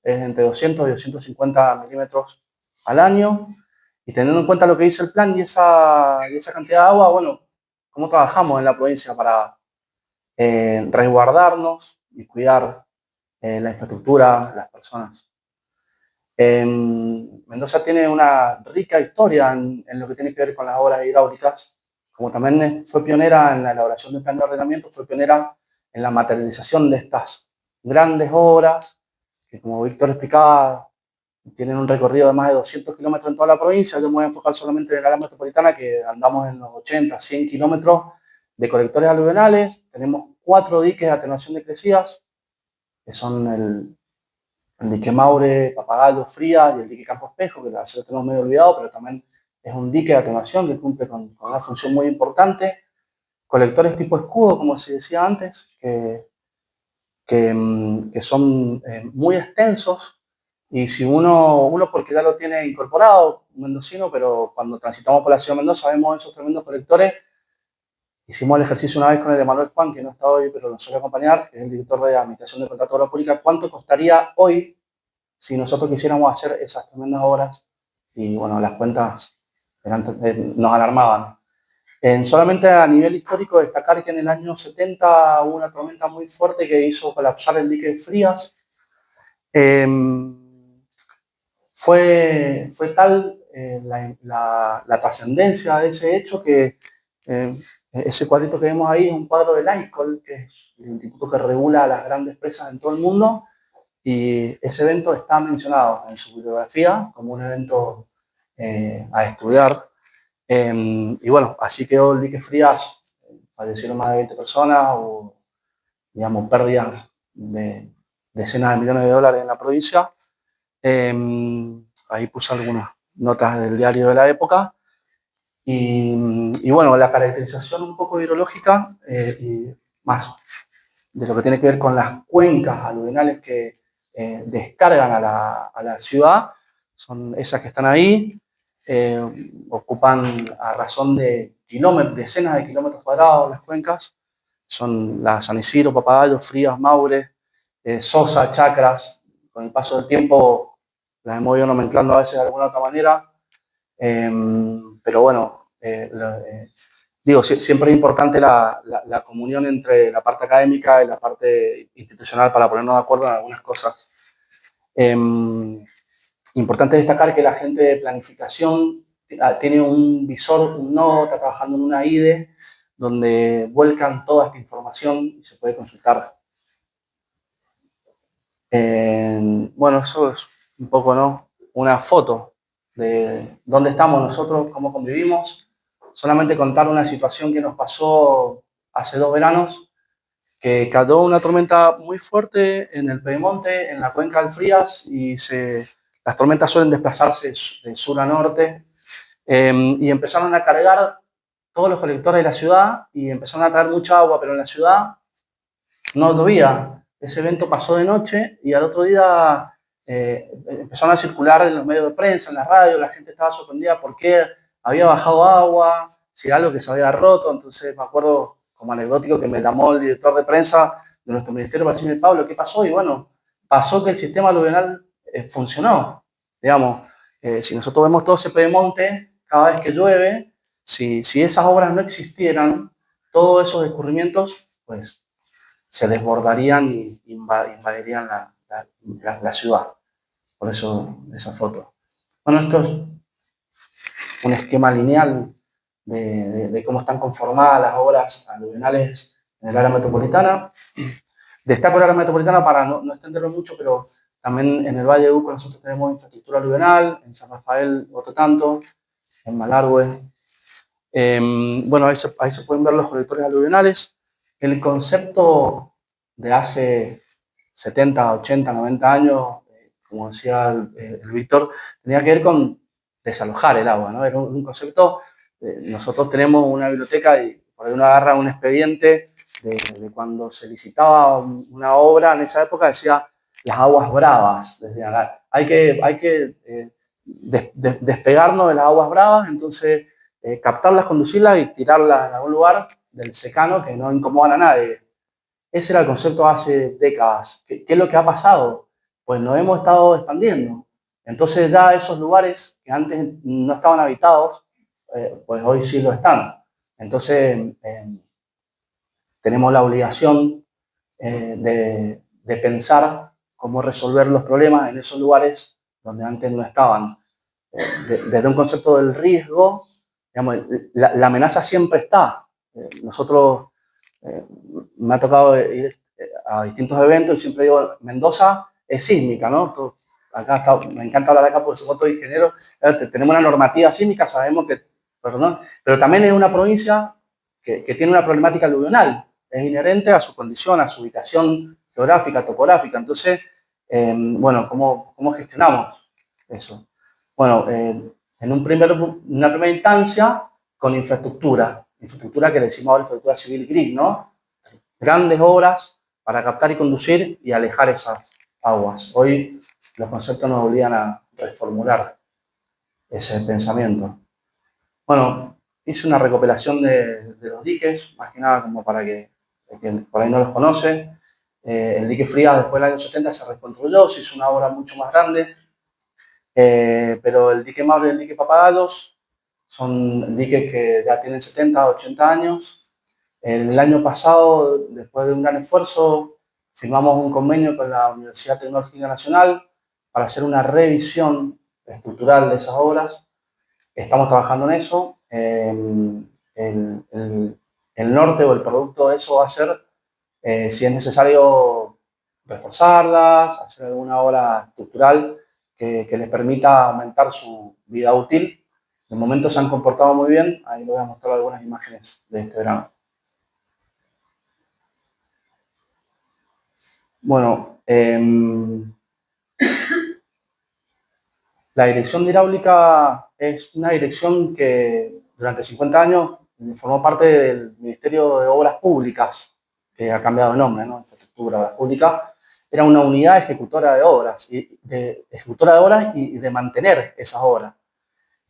es entre 200 y 250 milímetros al año. Y teniendo en cuenta lo que dice el plan y esa cantidad de agua, bueno, ¿cómo trabajamos en la provincia para resguardarnos y cuidar la infraestructura, las personas? Mendoza tiene una rica historia en lo que tiene que ver con las obras hidráulicas, como también fue pionera en la elaboración del plan de ordenamiento, fue pionera en la materialización de estas grandes obras, que como Víctor explicaba, tienen un recorrido de más de 200 kilómetros en toda la provincia. Yo me voy a enfocar solamente en el área metropolitana, que andamos en los 80, 100 kilómetros de colectores aluvionales. Tenemos 4 diques de atenuación de crecidas, que son el dique Maure, Papagayo, Frías y el dique Campo Espejo, que a veces lo tenemos medio olvidado, pero también es un dique de atenuación que cumple con una función muy importante. Colectores tipo escudo, como se decía antes, que son muy extensos, y si uno porque ya lo tiene incorporado, un mendocino, pero cuando transitamos por la ciudad de Mendoza vemos esos tremendos colectores. Hicimos el ejercicio una vez con el Emanuel Juan, que no está hoy, pero nos suele acompañar, que es el director de Administración de Contratos de Obra Pública, cuánto costaría hoy si nosotros quisiéramos hacer esas tremendas obras. Y bueno, las cuentas nos alarmaban. Solamente a nivel histórico, destacar que en el año 70 hubo una tormenta muy fuerte que hizo colapsar el dique de Frías. Fue tal la trascendencia de ese hecho que ese cuadrito que vemos ahí es un cuadro del ICOL, que es el instituto que regula las grandes presas en todo el mundo, y ese evento está mencionado en su bibliografía como un evento a estudiar. Y bueno, así quedó el dique Frías. Fallecieron más de 20 personas, o digamos pérdidas de decenas de millones de dólares en la provincia. Ahí puse algunas notas del diario de la época. Y bueno, la caracterización un poco hidrológica y más de lo que tiene que ver con las cuencas aluvionales que descargan a la ciudad, son esas que están ahí. Ocupan a razón de kilómetros, decenas de kilómetros cuadrados las cuencas. Son las San Isidro, Papagayo, Frías, Maure, Sosa, Chacras. Con el paso del tiempo las hemos ido nomenclando a veces de alguna otra manera. Pero bueno, digo, siempre es importante la comunión entre la parte académica y la parte institucional para ponernos de acuerdo en algunas cosas. Importante destacar que la gente de planificación tiene un visor, un nodo, está trabajando en una IDE, donde vuelcan toda esta información y se puede consultar. Bueno, eso es un poco, ¿no?, una foto de dónde estamos nosotros, cómo convivimos. Solamente contar una situación que nos pasó hace 2 veranos, que cayó una tormenta muy fuerte en el Pedemonte, en la cuenca del Frías, y las tormentas suelen desplazarse de sur a norte, y empezaron a cargar todos los colectores de la ciudad y empezaron a traer mucha agua, pero en la ciudad no llovía. Ese evento pasó de noche y al otro día empezaron a circular en los medios de prensa, en la radio, la gente estaba sorprendida porque había bajado agua, si era algo que se había roto. Entonces me acuerdo como anecdótico que me llamó el director de prensa de nuestro ministerio para decirme: Pablo, ¿qué pasó? Y bueno, pasó que el sistema aluvional funcionó. Digamos, si nosotros vemos todo ese pedemonte, cada vez que llueve, si esas obras no existieran, todos esos escurrimientos, pues se desbordarían y invadirían la ciudad. Por eso esa foto. Bueno, esto es un esquema lineal de cómo están conformadas las obras aluvionales en el área metropolitana. Destaco el área metropolitana para no extenderlo mucho, pero También en el Valle de Uco nosotros tenemos infraestructura aluvional, en San Rafael otro tanto, en Malargüe. Bueno, ahí se pueden ver los colectores aluvionales. El concepto de hace 70, 80, 90 años, como decía el Víctor, tenía que ver con desalojar el agua, ¿no? Era un concepto, nosotros tenemos una biblioteca y por ahí uno agarra un expediente de cuando se licitaba una obra en esa época, decía las aguas bravas, decían, hay que despegarnos de las aguas bravas, entonces captarlas, conducirlas y tirarlas en algún lugar del secano que no incomodan a nadie. Ese era el concepto hace décadas. ¿Qué es lo que ha pasado? Pues nos hemos estado expandiendo. Entonces ya esos lugares que antes no estaban habitados, pues hoy sí lo están. Entonces tenemos la obligación de pensar cómo resolver los problemas en esos lugares donde antes no estaban. Desde un concepto del riesgo, digamos, la amenaza siempre está. Nosotros, me ha tocado ir a distintos eventos y siempre digo, Mendoza es sísmica, ¿no? Me encanta hablar acá porque somos todos ingenieros, tenemos una normativa sísmica, sabemos que, pero también es una provincia que tiene una problemática aluvional, es inherente a su condición, a su ubicación geográfica, topográfica. Entonces, bueno, ¿cómo gestionamos eso? Bueno, en una primera instancia, con infraestructura que le decimos ahora infraestructura civil gris, ¿no? Grandes obras para captar y conducir y alejar esas aguas. Hoy los conceptos nos obligan a reformular ese pensamiento. Bueno, hice una recopilación de los diques, más que nada como para que por ahí no los conoce. El dique Frías después del año 70 se reconstruyó, se hizo una obra mucho más grande. Pero el dique Mauro y el dique Papagalos son diques que ya tienen 70, 80 años. El año pasado, después de un gran esfuerzo, firmamos un convenio con la Universidad Tecnológica Nacional para hacer una revisión estructural de esas obras. Estamos trabajando en eso. El norte o el producto de eso va a ser, si es necesario, reforzarlas, hacer alguna obra estructural que les permita aumentar su vida útil. De momento se han comportado muy bien. Ahí les voy a mostrar algunas imágenes de este verano. Bueno, la dirección de hidráulica es una dirección que durante 50 años formó parte del Ministerio de Obras Públicas, que ha cambiado de nombre, ¿no? Infraestructura, Obras Públicas. Era una unidad ejecutora de obras y de mantener esas obras.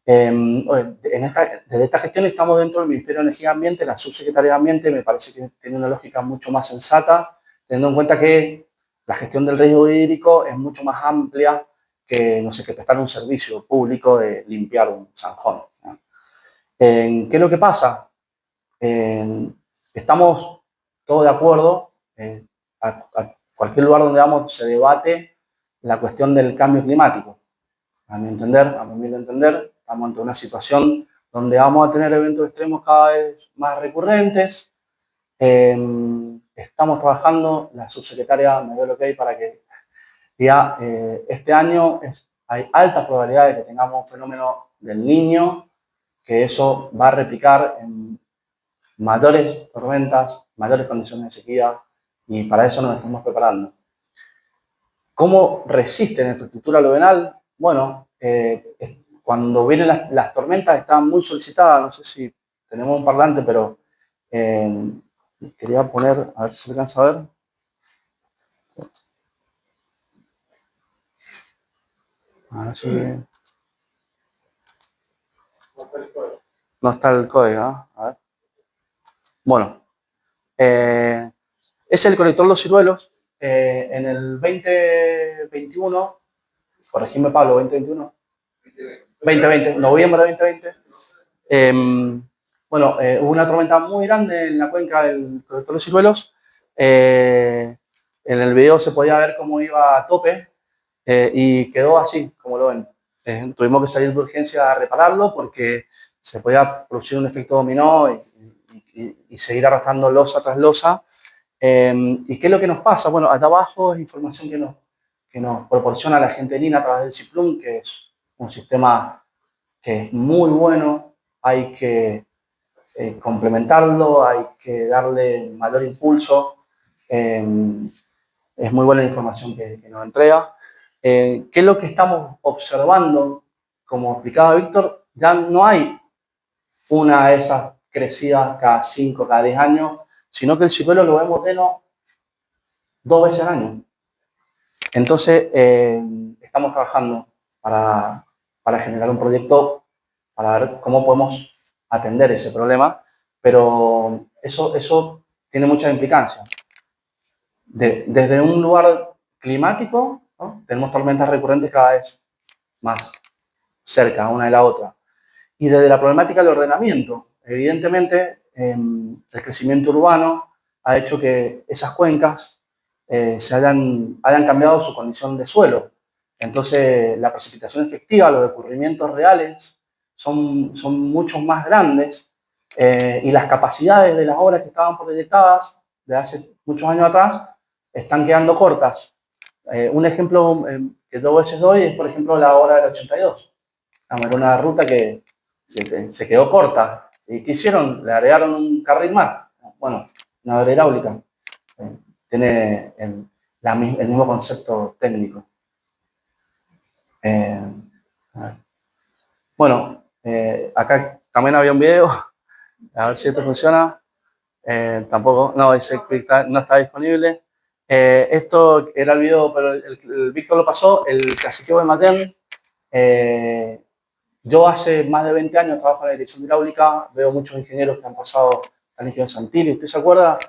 Desde esta gestión estamos dentro del Ministerio de Energía y Ambiente, la Subsecretaría de Ambiente me parece que tiene una lógica mucho más sensata, teniendo en cuenta que la gestión del riesgo hídrico es mucho más amplia que, no sé, que prestar un servicio público de limpiar un zanjón, ¿no? ¿Qué es lo que pasa? Estamos todos de acuerdo, a cualquier lugar donde vamos se debate la cuestión del cambio climático. A mi humilde entender, estamos ante una situación donde vamos a tener eventos extremos cada vez más recurrentes. Estamos trabajando, la subsecretaria me dio el ok para que ya este año hay altas probabilidades de que tengamos un fenómeno del Niño, que eso va a replicar en mayores tormentas, mayores condiciones de sequía, y para eso nos estamos preparando. ¿Cómo resiste la infraestructura aluvional? Bueno, cuando vienen las tormentas están muy solicitadas, no sé si tenemos un parlante, pero quería poner, a ver si se alcanza a ver. A ver si... No está el código, ¿eh? A ver. Bueno, es el colector Los Ciruelos. En el 2021, corregime Pablo, 2020, noviembre de 2020, bueno, hubo una tormenta muy grande en la cuenca del colector Los Ciruelos. En el video se podía ver cómo iba a tope y quedó así, como lo ven. Tuvimos que salir de urgencia a repararlo porque se podía producir un efecto dominó y seguir arrastrando losa tras losa. ¿Y qué es lo que nos pasa? Bueno, acá abajo es información que nos proporciona la gente de Lina a través del CIPLUM, que es un sistema que es muy bueno, hay que complementarlo, hay que darle mayor impulso. Es muy buena la información que nos entrega. ¿Qué es lo que estamos observando? Como explicaba Víctor, ya no hay una de esas crecidas cada 5, cada 10 años, sino que el ciruelo lo vemos lleno 2 veces al año. Entonces, estamos trabajando para generar un proyecto para ver cómo podemos atender ese problema, pero eso tiene muchas implicancias. Desde un lugar climático, ¿no? Tenemos tormentas recurrentes cada vez más cerca una de la otra. Y desde la problemática del ordenamiento, evidentemente, el crecimiento urbano ha hecho que esas cuencas hayan cambiado su condición de suelo. Entonces, la precipitación efectiva, los escurrimientos reales son mucho más grandes y las capacidades de las obras que estaban proyectadas de hace muchos años atrás están quedando cortas. Un ejemplo que yo a veces doy es, por ejemplo, la obra del 82. Era una ruta que se quedó corta. ¿Y qué hicieron? Le agregaron un carril más. Bueno, una obra hidráulica. Tiene el mismo concepto técnico. Bueno, acá también había un video. A ver si esto funciona. Tampoco, no, ese no está disponible. Esto era el video, pero el Víctor lo pasó, el caciqueo de Matén. Yo hace más de 20 años trabajo en la dirección hidráulica, veo muchos ingenieros que han pasado al ingeniero Santilli. ¿Usted se acuerda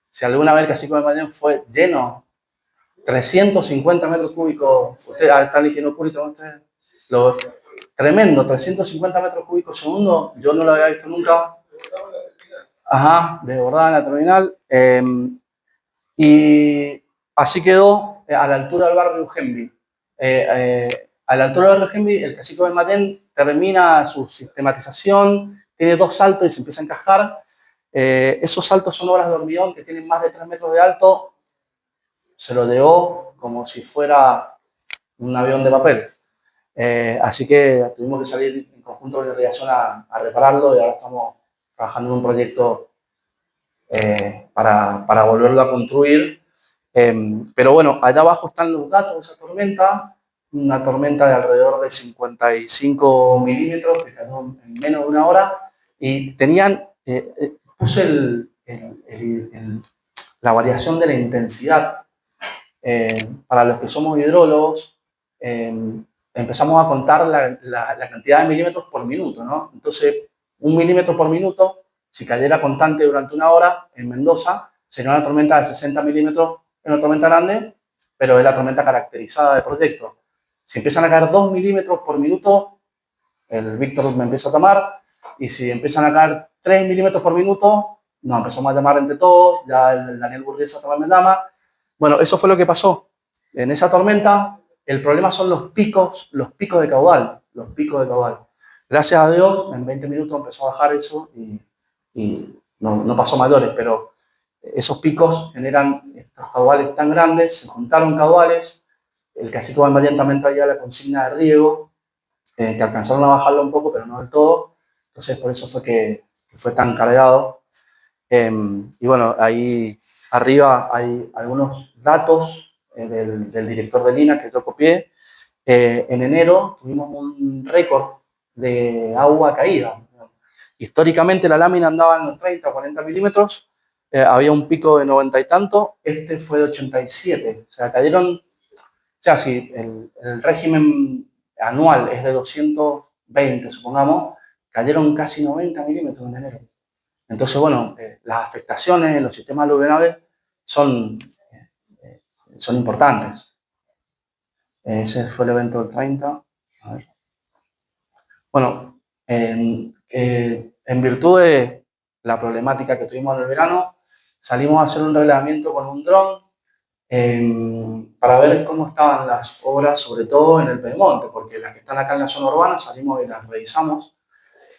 si alguna vez el caciqueo de Matén fue lleno? 350 metros cúbicos, usted está el ingeniero público, usted, tremendo, 350 metros cúbicos segundo, yo no lo había visto nunca. Ajá, desbordada en la terminal. Y así quedó a la altura del barrio Ugembi. A la altura del barrio Ugembi, el caciqueo de Matén termina su sistematización, tiene 2 saltos y se empieza a encajar. Esos saltos son obras de hormigón que tienen más de 3 metros de alto. Se lo dejó como si fuera un avión de papel. Así que tuvimos que salir en conjunto con la irrigación a repararlo y ahora estamos trabajando en un proyecto para volverlo a construir. Pero bueno, allá abajo están los datos de esa tormenta, una tormenta de alrededor de 55 milímetros que cayó en menos de una hora y tenían, puse la variación de la intensidad. Para los que somos hidrólogos, empezamos a contar la cantidad de milímetros por minuto, ¿no? Entonces, 1 milímetro por minuto, si cayera constante durante una hora en Mendoza, sería una tormenta de 60 milímetros, una tormenta grande, pero es la tormenta caracterizada de proyecto. Si empiezan a caer 2 milímetros por minuto, el Víctor me empieza a tomar, y si empiezan a caer 3 milímetros por minuto, nos empezamos a llamar entre todos, ya el Daniel Burguesa también me llama. Bueno, eso fue lo que pasó. En esa tormenta, el problema son los picos de caudal, Gracias a Dios, en 20 minutos empezó a bajar eso y no pasó mayores, pero esos picos generan estos caudales tan grandes, se juntaron caudales, el cacique de Matén también traía la consigna de riego, que alcanzaron a bajarlo un poco, pero no del todo, entonces por eso fue que fue tan cargado. Y bueno, ahí arriba hay algunos datos del director de Lina que yo copié. En enero tuvimos un récord de agua caída. Históricamente la lámina andaba en los 30 o 40 milímetros, había un pico de 90 y tanto, este fue de 87. O sea, cayeron, o sea, si el régimen anual es de 220, supongamos, cayeron casi 90 milímetros en enero. Entonces, bueno, las afectaciones en los sistemas aluvionales son importantes. Ese fue el evento del 30. A ver. Bueno, en virtud de la problemática que tuvimos en el verano, salimos a hacer un relevamiento con un dron para ver cómo estaban las obras, sobre todo en el Pedemonte, porque las que están acá en la zona urbana salimos y las revisamos,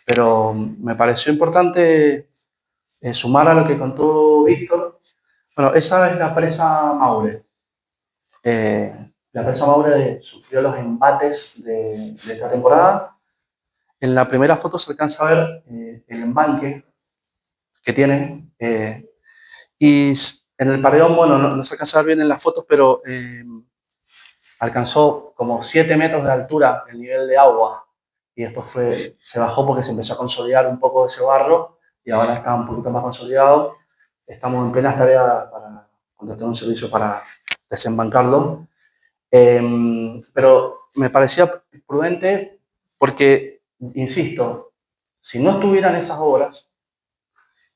pero me pareció importante sumar a lo que contó Víctor. Bueno, esa es la presa Maule. la presa Maure sufrió los embates de esta temporada. En la primera foto se alcanza a ver el embanque que tiene. Y en el paredón, bueno, no se alcanza a ver bien en las fotos, pero alcanzó como 7 metros de altura el nivel de agua. Y después se bajó porque se empezó a consolidar un poco ese barro y ahora está un poquito más consolidado. Estamos en plena tarea para contratar un servicio para desembancarlo. Pero me parecía prudente porque, insisto, si no estuvieran esas obras,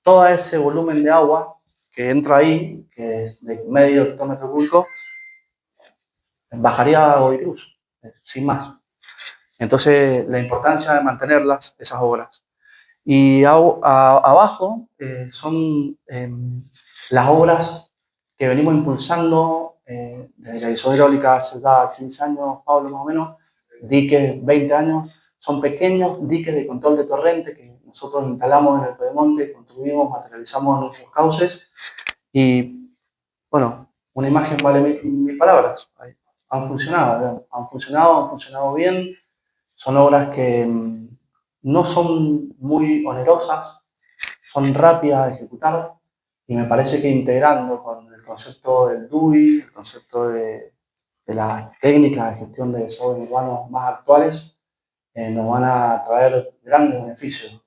todo ese volumen de agua que entra ahí, que es de medio hectómetro cúbico, bajaría a Godicruz, sin más. Entonces, la importancia de mantenerlas, esas obras. Y abajo son las obras que venimos impulsando desde la disuasión hidráulica hace ya 15 años, Pablo, más o menos, diques 20 años. Son pequeños diques de control de torrente que nosotros instalamos en el Pedemonte, construimos, materializamos nuestros cauces y, bueno, una imagen vale mil palabras. Han funcionado bien. Son obras que no son muy onerosas, son rápidas de ejecutar y me parece que integrando con el concepto del DUI, el concepto de las técnicas de gestión de desagües urbanos más actuales, nos van a traer grandes beneficios.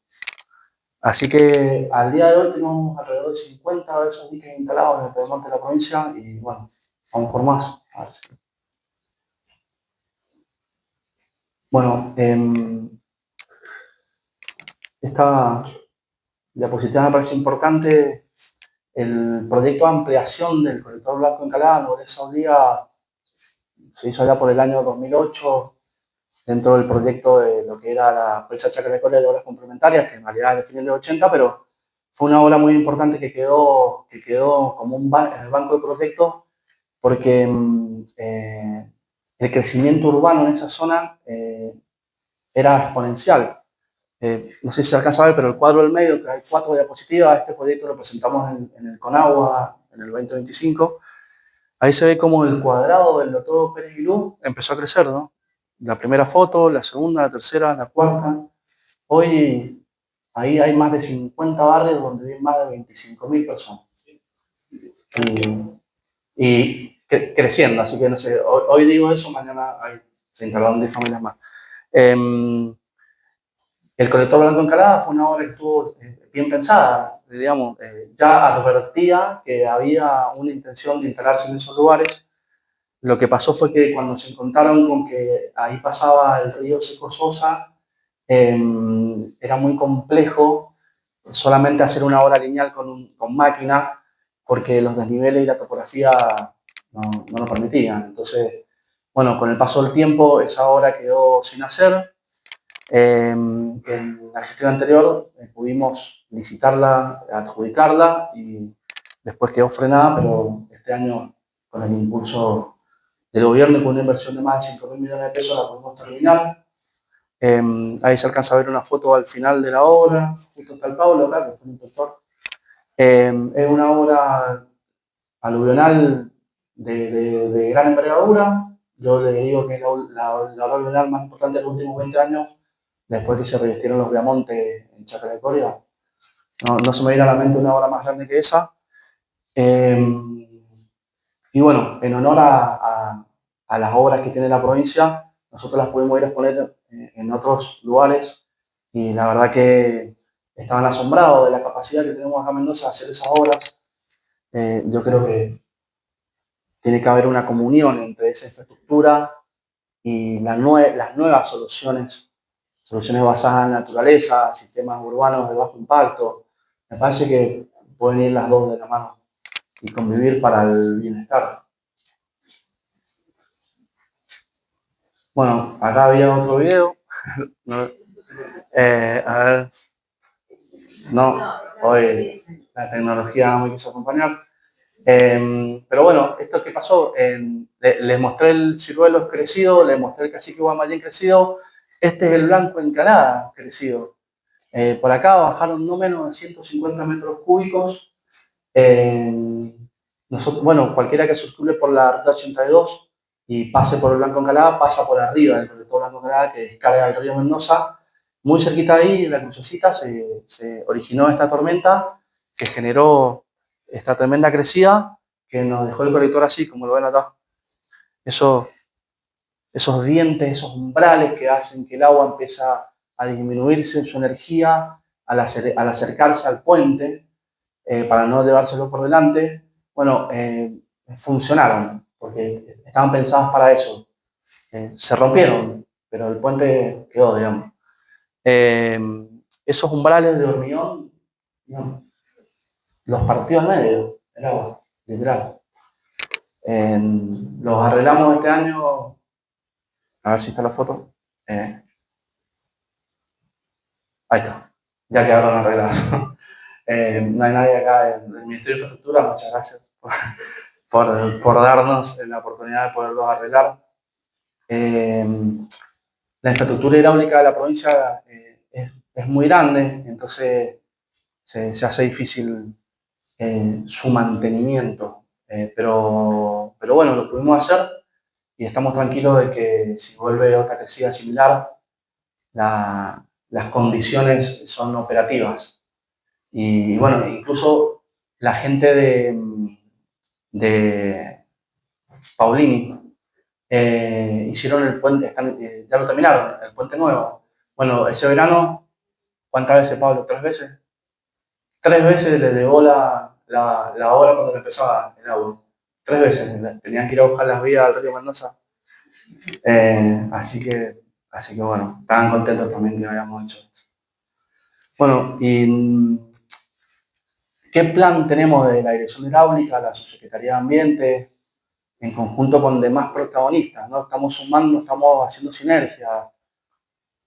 Así que al día de hoy tenemos alrededor de 50 de esos diques instalados en el Pedemonte de la provincia y bueno, vamos por más. A ver si. Bueno, esta diapositiva me parece importante. El proyecto de ampliación del colector Blanco Encalada, Nobleza Obliga, se hizo ya por el año 2008 dentro del proyecto de lo que era la presa Chacarecoria de obras complementarias, que en realidad es de fines de los 80, pero fue una obra muy importante que quedó como en el banco de proyectos porque el crecimiento urbano en esa zona era exponencial. No sé si se alcanza a ver, pero el cuadro del medio, que hay 4 diapositivas, este proyecto lo presentamos en el Conagua en el 2025. Ahí se ve como el cuadrado del Lotodo Pérez Guilú empezó a crecer, ¿no? La primera foto, la segunda, la tercera, la cuarta. Hoy ahí hay más de 50 barrios donde viven más de 25.000 personas. Y creciendo, así que no sé, hoy digo eso, mañana se instalaron 10 familias más. El colector Blanco Encalada fue una obra que estuvo bien pensada, digamos, ya advertía que había una intención de instalarse en esos lugares. Lo que pasó fue que cuando se encontraron con que ahí pasaba el río Seco Sosa, era muy complejo solamente hacer una obra lineal con máquina, porque los desniveles y la topografía no lo permitían. Entonces, bueno, con el paso del tiempo esa obra quedó sin hacer. En la gestión anterior pudimos licitarla, adjudicarla y después quedó frenada, pero este año con el impulso del gobierno y con una inversión de más de 5.000 millones de pesos la pudimos terminar. Ahí se alcanza a ver una foto al final de la obra, justo está el Pablo acá, que fue un inspector. Es una obra aluvional de gran envergadura. Yo le digo que es la obra aluvional más importante de los últimos 20 años, después que se revistieron los Viamontes en Chacarecoria. No se me viene a la mente una obra más grande que esa. Y bueno, en honor a las obras que tiene la provincia, nosotros las pudimos ir a exponer en otros lugares y la verdad que estaban asombrados de la capacidad que tenemos acá en Mendoza de hacer esas obras. Yo creo que tiene que haber una comunión entre esa infraestructura y las nuevas soluciones basadas en naturaleza, sistemas urbanos de bajo impacto. Me parece que pueden ir las dos de la mano y convivir para el bienestar. Bueno, acá había otro video. A ver. No, hoy la tecnología no me quiso acompañar. Pero bueno, esto que pasó, les mostré el ciruelo crecido, les mostré el cacique guamayén crecido, este es el blanco encalada crecido. Por acá bajaron no menos de 150 metros cúbicos. Nosotros, bueno, cualquiera que circule por la ruta 82 y pase por el Blanco Encalada, pasa por arriba del colector Blanco Encalada que descarga el río Mendoza. Muy cerquita de ahí, en la crucecita, se originó esta tormenta que generó esta tremenda crecida que nos dejó el colector así, como lo ven acá. Esos dientes, esos umbrales que hacen que el agua empiece a disminuirse en su energía al acercarse al puente para no llevárselo por delante, bueno, funcionaron porque estaban pensados para eso. Se rompieron, pero el puente quedó, digamos. Esos umbrales de hormigón, digamos, los partió al medio, el agua, literal. Los arreglamos este año, a ver si está la foto. Ahí está, ya quedaron arreglados. No hay nadie acá en el Ministerio de Infraestructura, muchas gracias por darnos la oportunidad de poderlos arreglar. La infraestructura hidráulica de la provincia es muy grande, entonces se hace difícil su mantenimiento, pero bueno, lo pudimos hacer y estamos tranquilos de que si vuelve otra crecida similar, las condiciones son operativas. Y bueno, incluso la gente de Paulini hicieron el puente, ya lo terminaron, el puente nuevo. Bueno, ese verano, ¿cuántas veces, Pablo? ¿3 veces? 3 veces le llegó la obra cuando empezaba el agua. 3 veces. Tenían que ir a buscar las vías al río Mendoza. Así que bueno, estaban contentos también que habíamos hecho esto. Bueno, y ¿qué plan tenemos de la Dirección Hidráulica, la Subsecretaría de Ambiente, en conjunto con demás protagonistas, ¿no? Estamos sumando, estamos haciendo sinergia.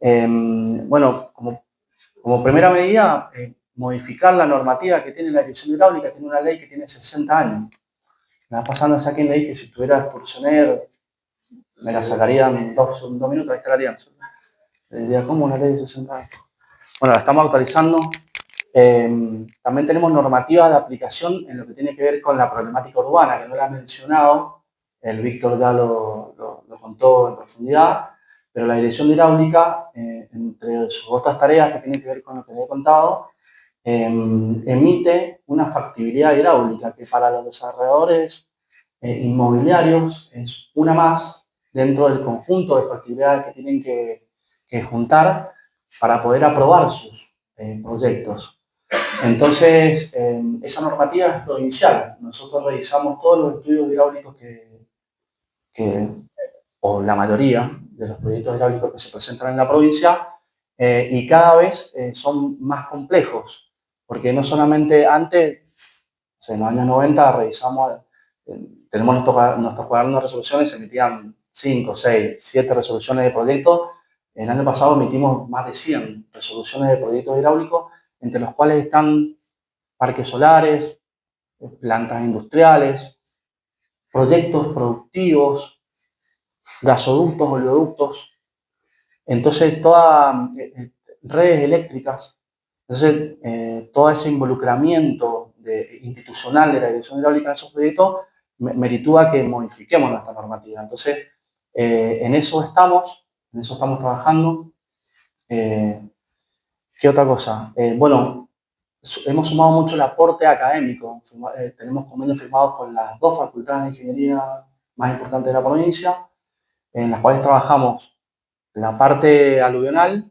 Bueno, como primera medida, modificar la normativa que tiene la Dirección Hidráulica. Tiene una ley que tiene 60 años. La vez pasada no sé a quién le dije, si tuviera excursioner, me la sacarían en 2 minutos, ahí estarían. Le diría, ¿cómo una ley de 60 años? Bueno, la estamos actualizando. También tenemos normativas de aplicación en lo que tiene que ver con la problemática urbana, que no la he mencionado. El Víctor ya lo contó en profundidad, pero la Dirección de Hidráulica, entre sus otras tareas que tienen que ver con lo que les he contado, emite una factibilidad hidráulica que para los desarrolladores inmobiliarios es una más dentro del conjunto de factibilidades que tienen que juntar para poder aprobar sus proyectos. Entonces, esa normativa es provincial. Nosotros revisamos todos los estudios hidráulicos o la mayoría de los proyectos hidráulicos que se presentan en la provincia y cada vez son más complejos, porque no solamente antes, o sea, en los años 90 revisamos, tenemos nuestros cuadernos de resoluciones, se emitían 5, 6, 7 resoluciones de proyectos. El año pasado emitimos más de 100 resoluciones de proyectos hidráulicos, entre los cuales están parques solares, plantas industriales, proyectos productivos, gasoductos, oleoductos, entonces todas redes eléctricas. Entonces, todo ese involucramiento institucional de la Dirección Hidráulica en esos proyectos meritúa que modifiquemos nuestra normativa. Entonces, en eso estamos trabajando. ¿Qué otra cosa? Bueno, hemos sumado mucho el aporte académico. Tenemos convenios firmados con las 2 facultades de ingeniería más importantes de la provincia, en las cuales trabajamos la parte aluvional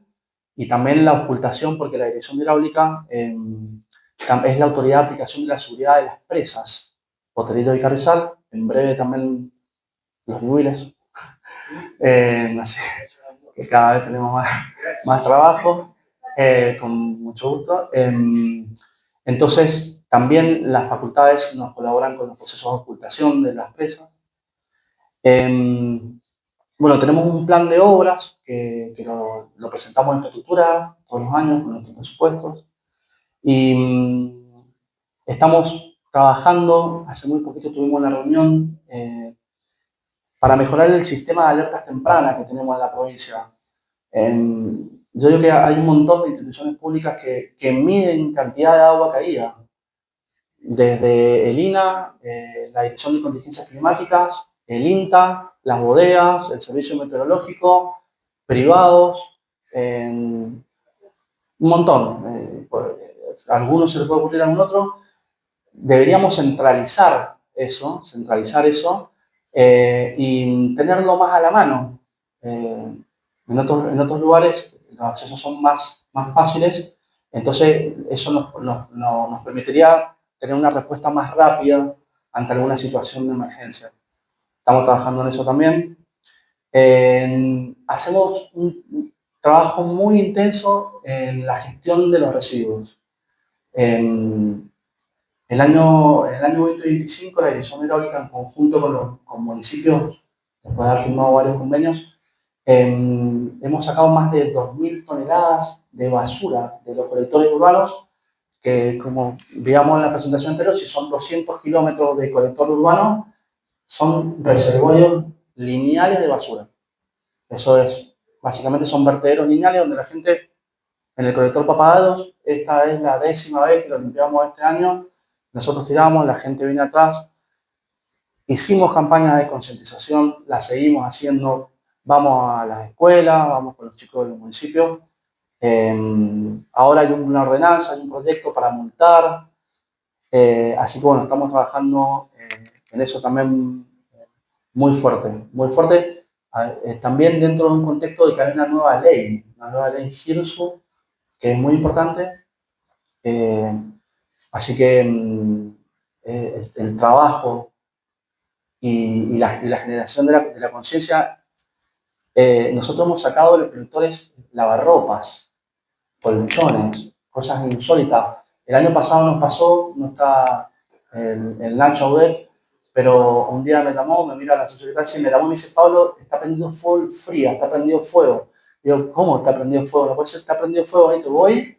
y también la ocultación, porque la Dirección Hidráulica es la autoridad de aplicación de la seguridad de las presas, Potrero y Carrizal, en breve también los Ñubiles. Así que cada vez tenemos más trabajo, con mucho gusto. Entonces, también las facultades nos colaboran con los procesos de ocultación de las presas. Bueno, tenemos un plan de obras que lo presentamos en infraestructura todos los años con nuestros presupuestos. Y estamos trabajando, hace muy poquito tuvimos una reunión para mejorar el sistema de alertas tempranas que tenemos en la provincia. Yo digo que hay un montón de instituciones públicas que miden cantidad de agua caída. Desde el INA, la Dirección de Contingencias Climáticas, el INTA, las bodegas, el servicio meteorológico, privados, un montón. Algunos se les puede ocurrir a algún otro. Deberíamos centralizar eso y tenerlo más a la mano. En otros lugares los accesos son más fáciles, entonces eso nos permitiría tener una respuesta más rápida ante alguna situación de emergencia. Estamos trabajando en eso también. Hacemos un trabajo muy intenso en la gestión de los residuos. En el año 2025, la Dirección Hidráulica, en conjunto con municipios, después de haber firmado varios convenios, hemos sacado más de 2.000 toneladas de basura de los colectores urbanos, que como veíamos en la presentación anterior, si son 200 kilómetros de colector urbano, son reservorios lineales de basura. Eso es, básicamente son vertederos lineales donde la gente, en el colector Papagatos, esta es la 10ª vez que lo limpiamos este año. Nosotros tiramos, la gente viene atrás, hicimos campañas de concientización, las seguimos haciendo, vamos a las escuelas, vamos con los chicos del municipio. Ahora hay una ordenanza, hay un proyecto para multar, así que bueno, estamos trabajando en eso también muy fuerte, muy fuerte. También dentro de un contexto de que hay una nueva ley GIRSU, que es muy importante. Así que el trabajo y la generación de la conciencia, nosotros hemos sacado de los productores lavarropas, colchones, cosas insólitas. El año pasado nos pasó, no está el Nacho Audet, pero un día me llamó, me mira la subsecretaria y me llamó y me dice: Pablo, está prendido fuego fría, está prendido fuego. Digo, ¿cómo está prendido fuego? No puede ser, está prendido fuego. Ahorita voy.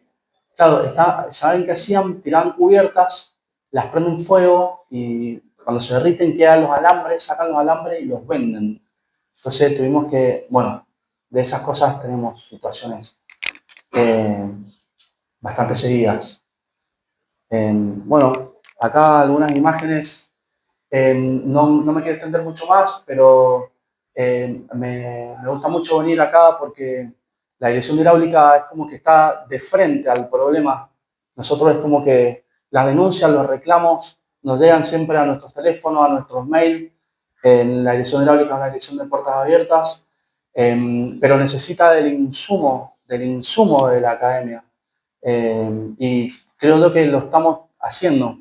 Claro, ¿saben qué hacían? Tiraban cubiertas, las prenden fuego y cuando se derriten quedan los alambres, sacan los alambres y los venden. Entonces tuvimos que, bueno, de esas cosas tenemos situaciones bastante seguidas. Bueno, acá algunas imágenes, no me quiero extender mucho más, pero me gusta mucho venir acá porque la dirección hidráulica es como que está de frente al problema. Nosotros es como que las denuncias, los reclamos nos llegan siempre a nuestros teléfonos, a nuestros mails. En la dirección hidráulica es una dirección de puertas abiertas, pero necesita del insumo de la academia. Y creo yo que lo estamos haciendo.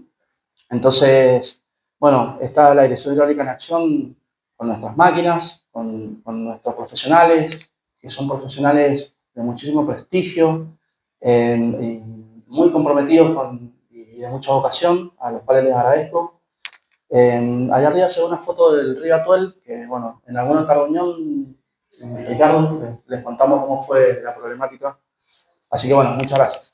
Entonces, bueno, está la dirección hidráulica en acción con nuestras máquinas, con nuestros profesionales, que son profesionales de muchísimo prestigio, y muy comprometidos y de mucha vocación, a los cuales les agradezco. Allá arriba se ve una foto del río Atuel, que bueno, en alguna otra reunión, Ricardo, les contamos cómo fue la problemática. Así que bueno, muchas gracias.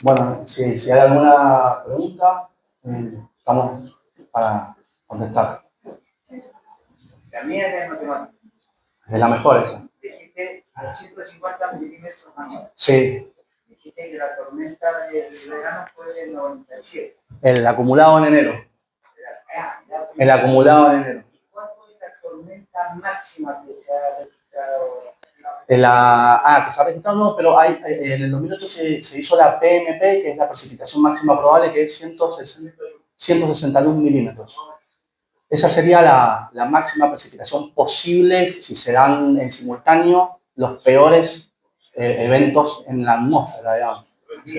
Bueno, si hay alguna pregunta, estamos para contestar. La mía es de matemática. Es la mejor esa. Dijiste 250 milímetros anuales. Sí. Dijiste que la tormenta del verano fue del 97. El acumulado en enero. El acumulado en enero. ¿Y cuánto es la tormenta máxima que se ha registrado? Que se ha registrado no, pero en el 2008 se hizo la PMP, que es la precipitación máxima probable, que es 161 milímetros. Esa sería la máxima precipitación posible si se dan en simultáneo los peores eventos en la atmósfera, digamos. Y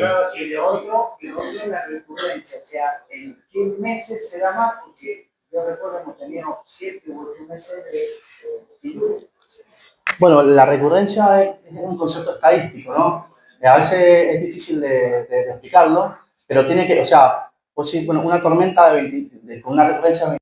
lo otro es la recurrencia, o sea, ¿en qué meses se da más? Porque yo recuerdo que hemos tenido 7 u 8 meses de lluvia. Bueno, la recurrencia es un concepto estadístico, ¿no? A veces es difícil de explicarlo, pero tiene que, o sea, pues sí, bueno, una tormenta con una recurrencia de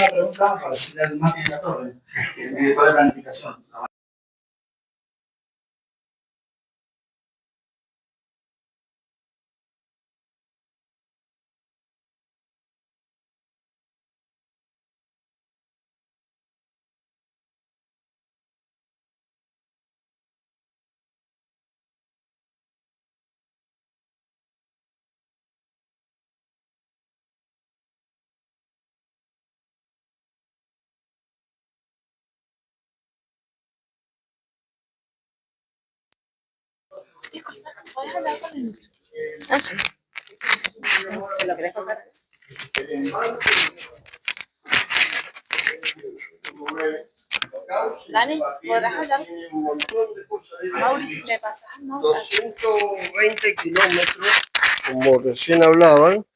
una pregunta para decirle al Mati de la Torre, el director de planificación. ¿Puedes hablar con él? Ah, sí. ¿Se lo querés pasar? Dani, ¿podrás hablar? Mauri, ¿le pasas al Mauri? 220 kilómetros, como recién hablaban.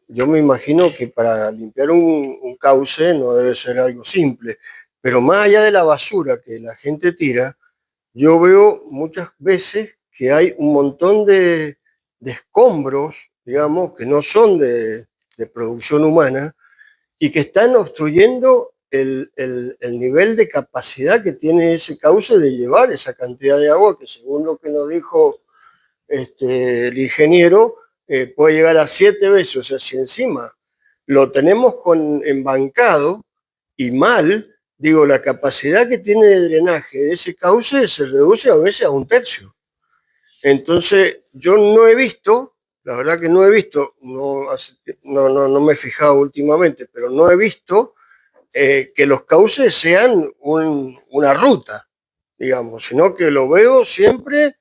Yo me imagino que para limpiar un cauce no debe ser algo simple, pero más allá de la basura que la gente tira, yo veo muchas veces que hay un montón de escombros, digamos, que no son de producción humana y que están obstruyendo el nivel de capacidad que tiene ese cauce de llevar esa cantidad de agua que, según lo que nos dijo el ingeniero, puede llegar a 7 veces. O sea, si encima lo tenemos embancado y mal, digo, la capacidad que tiene de drenaje de ese cauce se reduce a veces a 1/3. Entonces, yo no he visto, la verdad que no he visto, no me he fijado últimamente, pero no he visto que los cauces sean una ruta, digamos, sino que lo veo siempre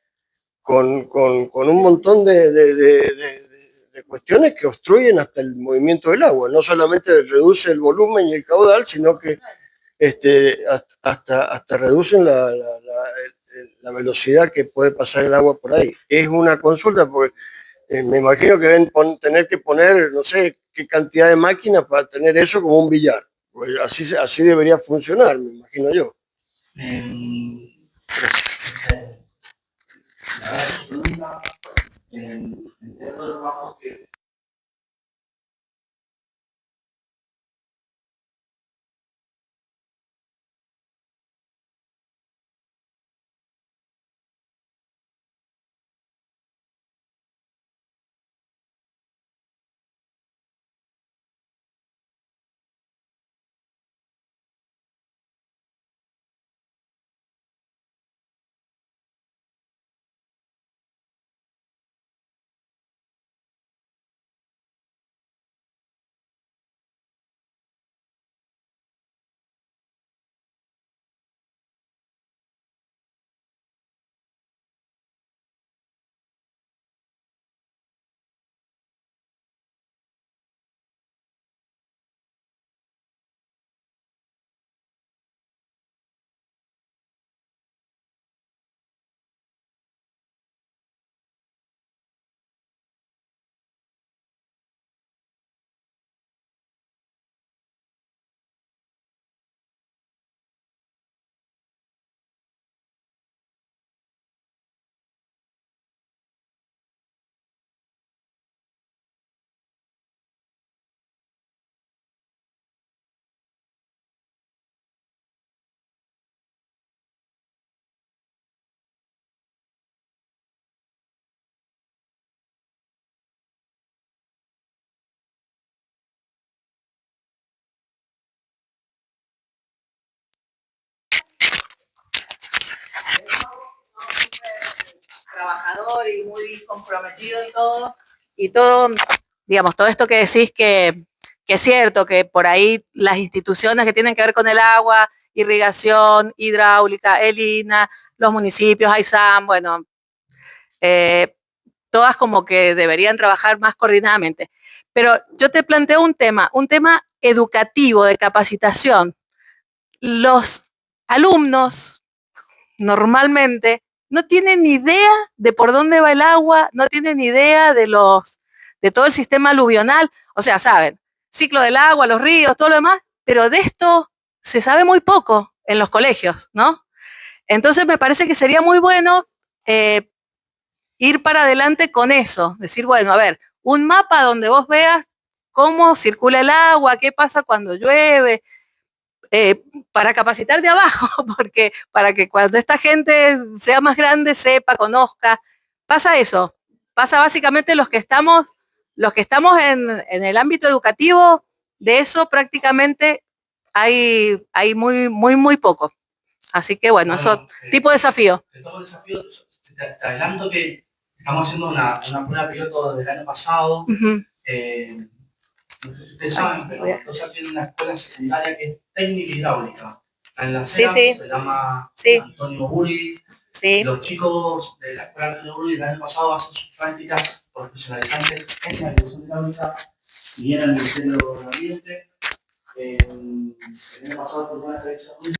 con un montón de cuestiones que obstruyen hasta el movimiento del agua. No solamente reduce el volumen y el caudal, sino que hasta reducen la velocidad que puede pasar el agua por ahí. Es una consulta porque me imagino que deben tener que poner, no sé qué cantidad de máquinas para tener eso como un billar. Pues así debería funcionar, me imagino yo. Trabajador y muy comprometido y todo, digamos, todo esto que decís que es cierto, que por ahí las instituciones que tienen que ver con el agua, irrigación, hidráulica, el INA, los municipios, AISAM, bueno, todas como que deberían trabajar más coordinadamente. Pero yo te planteo un tema educativo de capacitación. Los alumnos normalmente no tienen ni idea de por dónde va el agua, no tienen ni idea de todo el sistema aluvional. O sea, saben, ciclo del agua, los ríos, todo lo demás, pero de esto se sabe muy poco en los colegios, ¿no? Entonces me parece que sería muy bueno ir para adelante con eso. Decir, bueno, a ver, un mapa donde vos veas cómo circula el agua, qué pasa cuando llueve, para capacitar de abajo, porque para que cuando esta gente sea más grande sepa, conozca. Pasa eso, pasa básicamente los que estamos en el ámbito educativo, de eso prácticamente hay muy poco. Así que bueno, eso tipo de desafío. Te tomo el desafío, te adelanto que estamos haciendo una prueba piloto del año pasado. No sé si ustedes saben, pero Mendoza tiene una escuela secundaria que es técnica hidráulica. Está en la acera, se llama Antonio Burgui. Sí. Los chicos de la escuela Antonio Burgui del año pasado hacen sus prácticas profesionalizantes en la educación hidráulica y en el Ministerio del Ambiente. El año pasado tuve una experiencia muy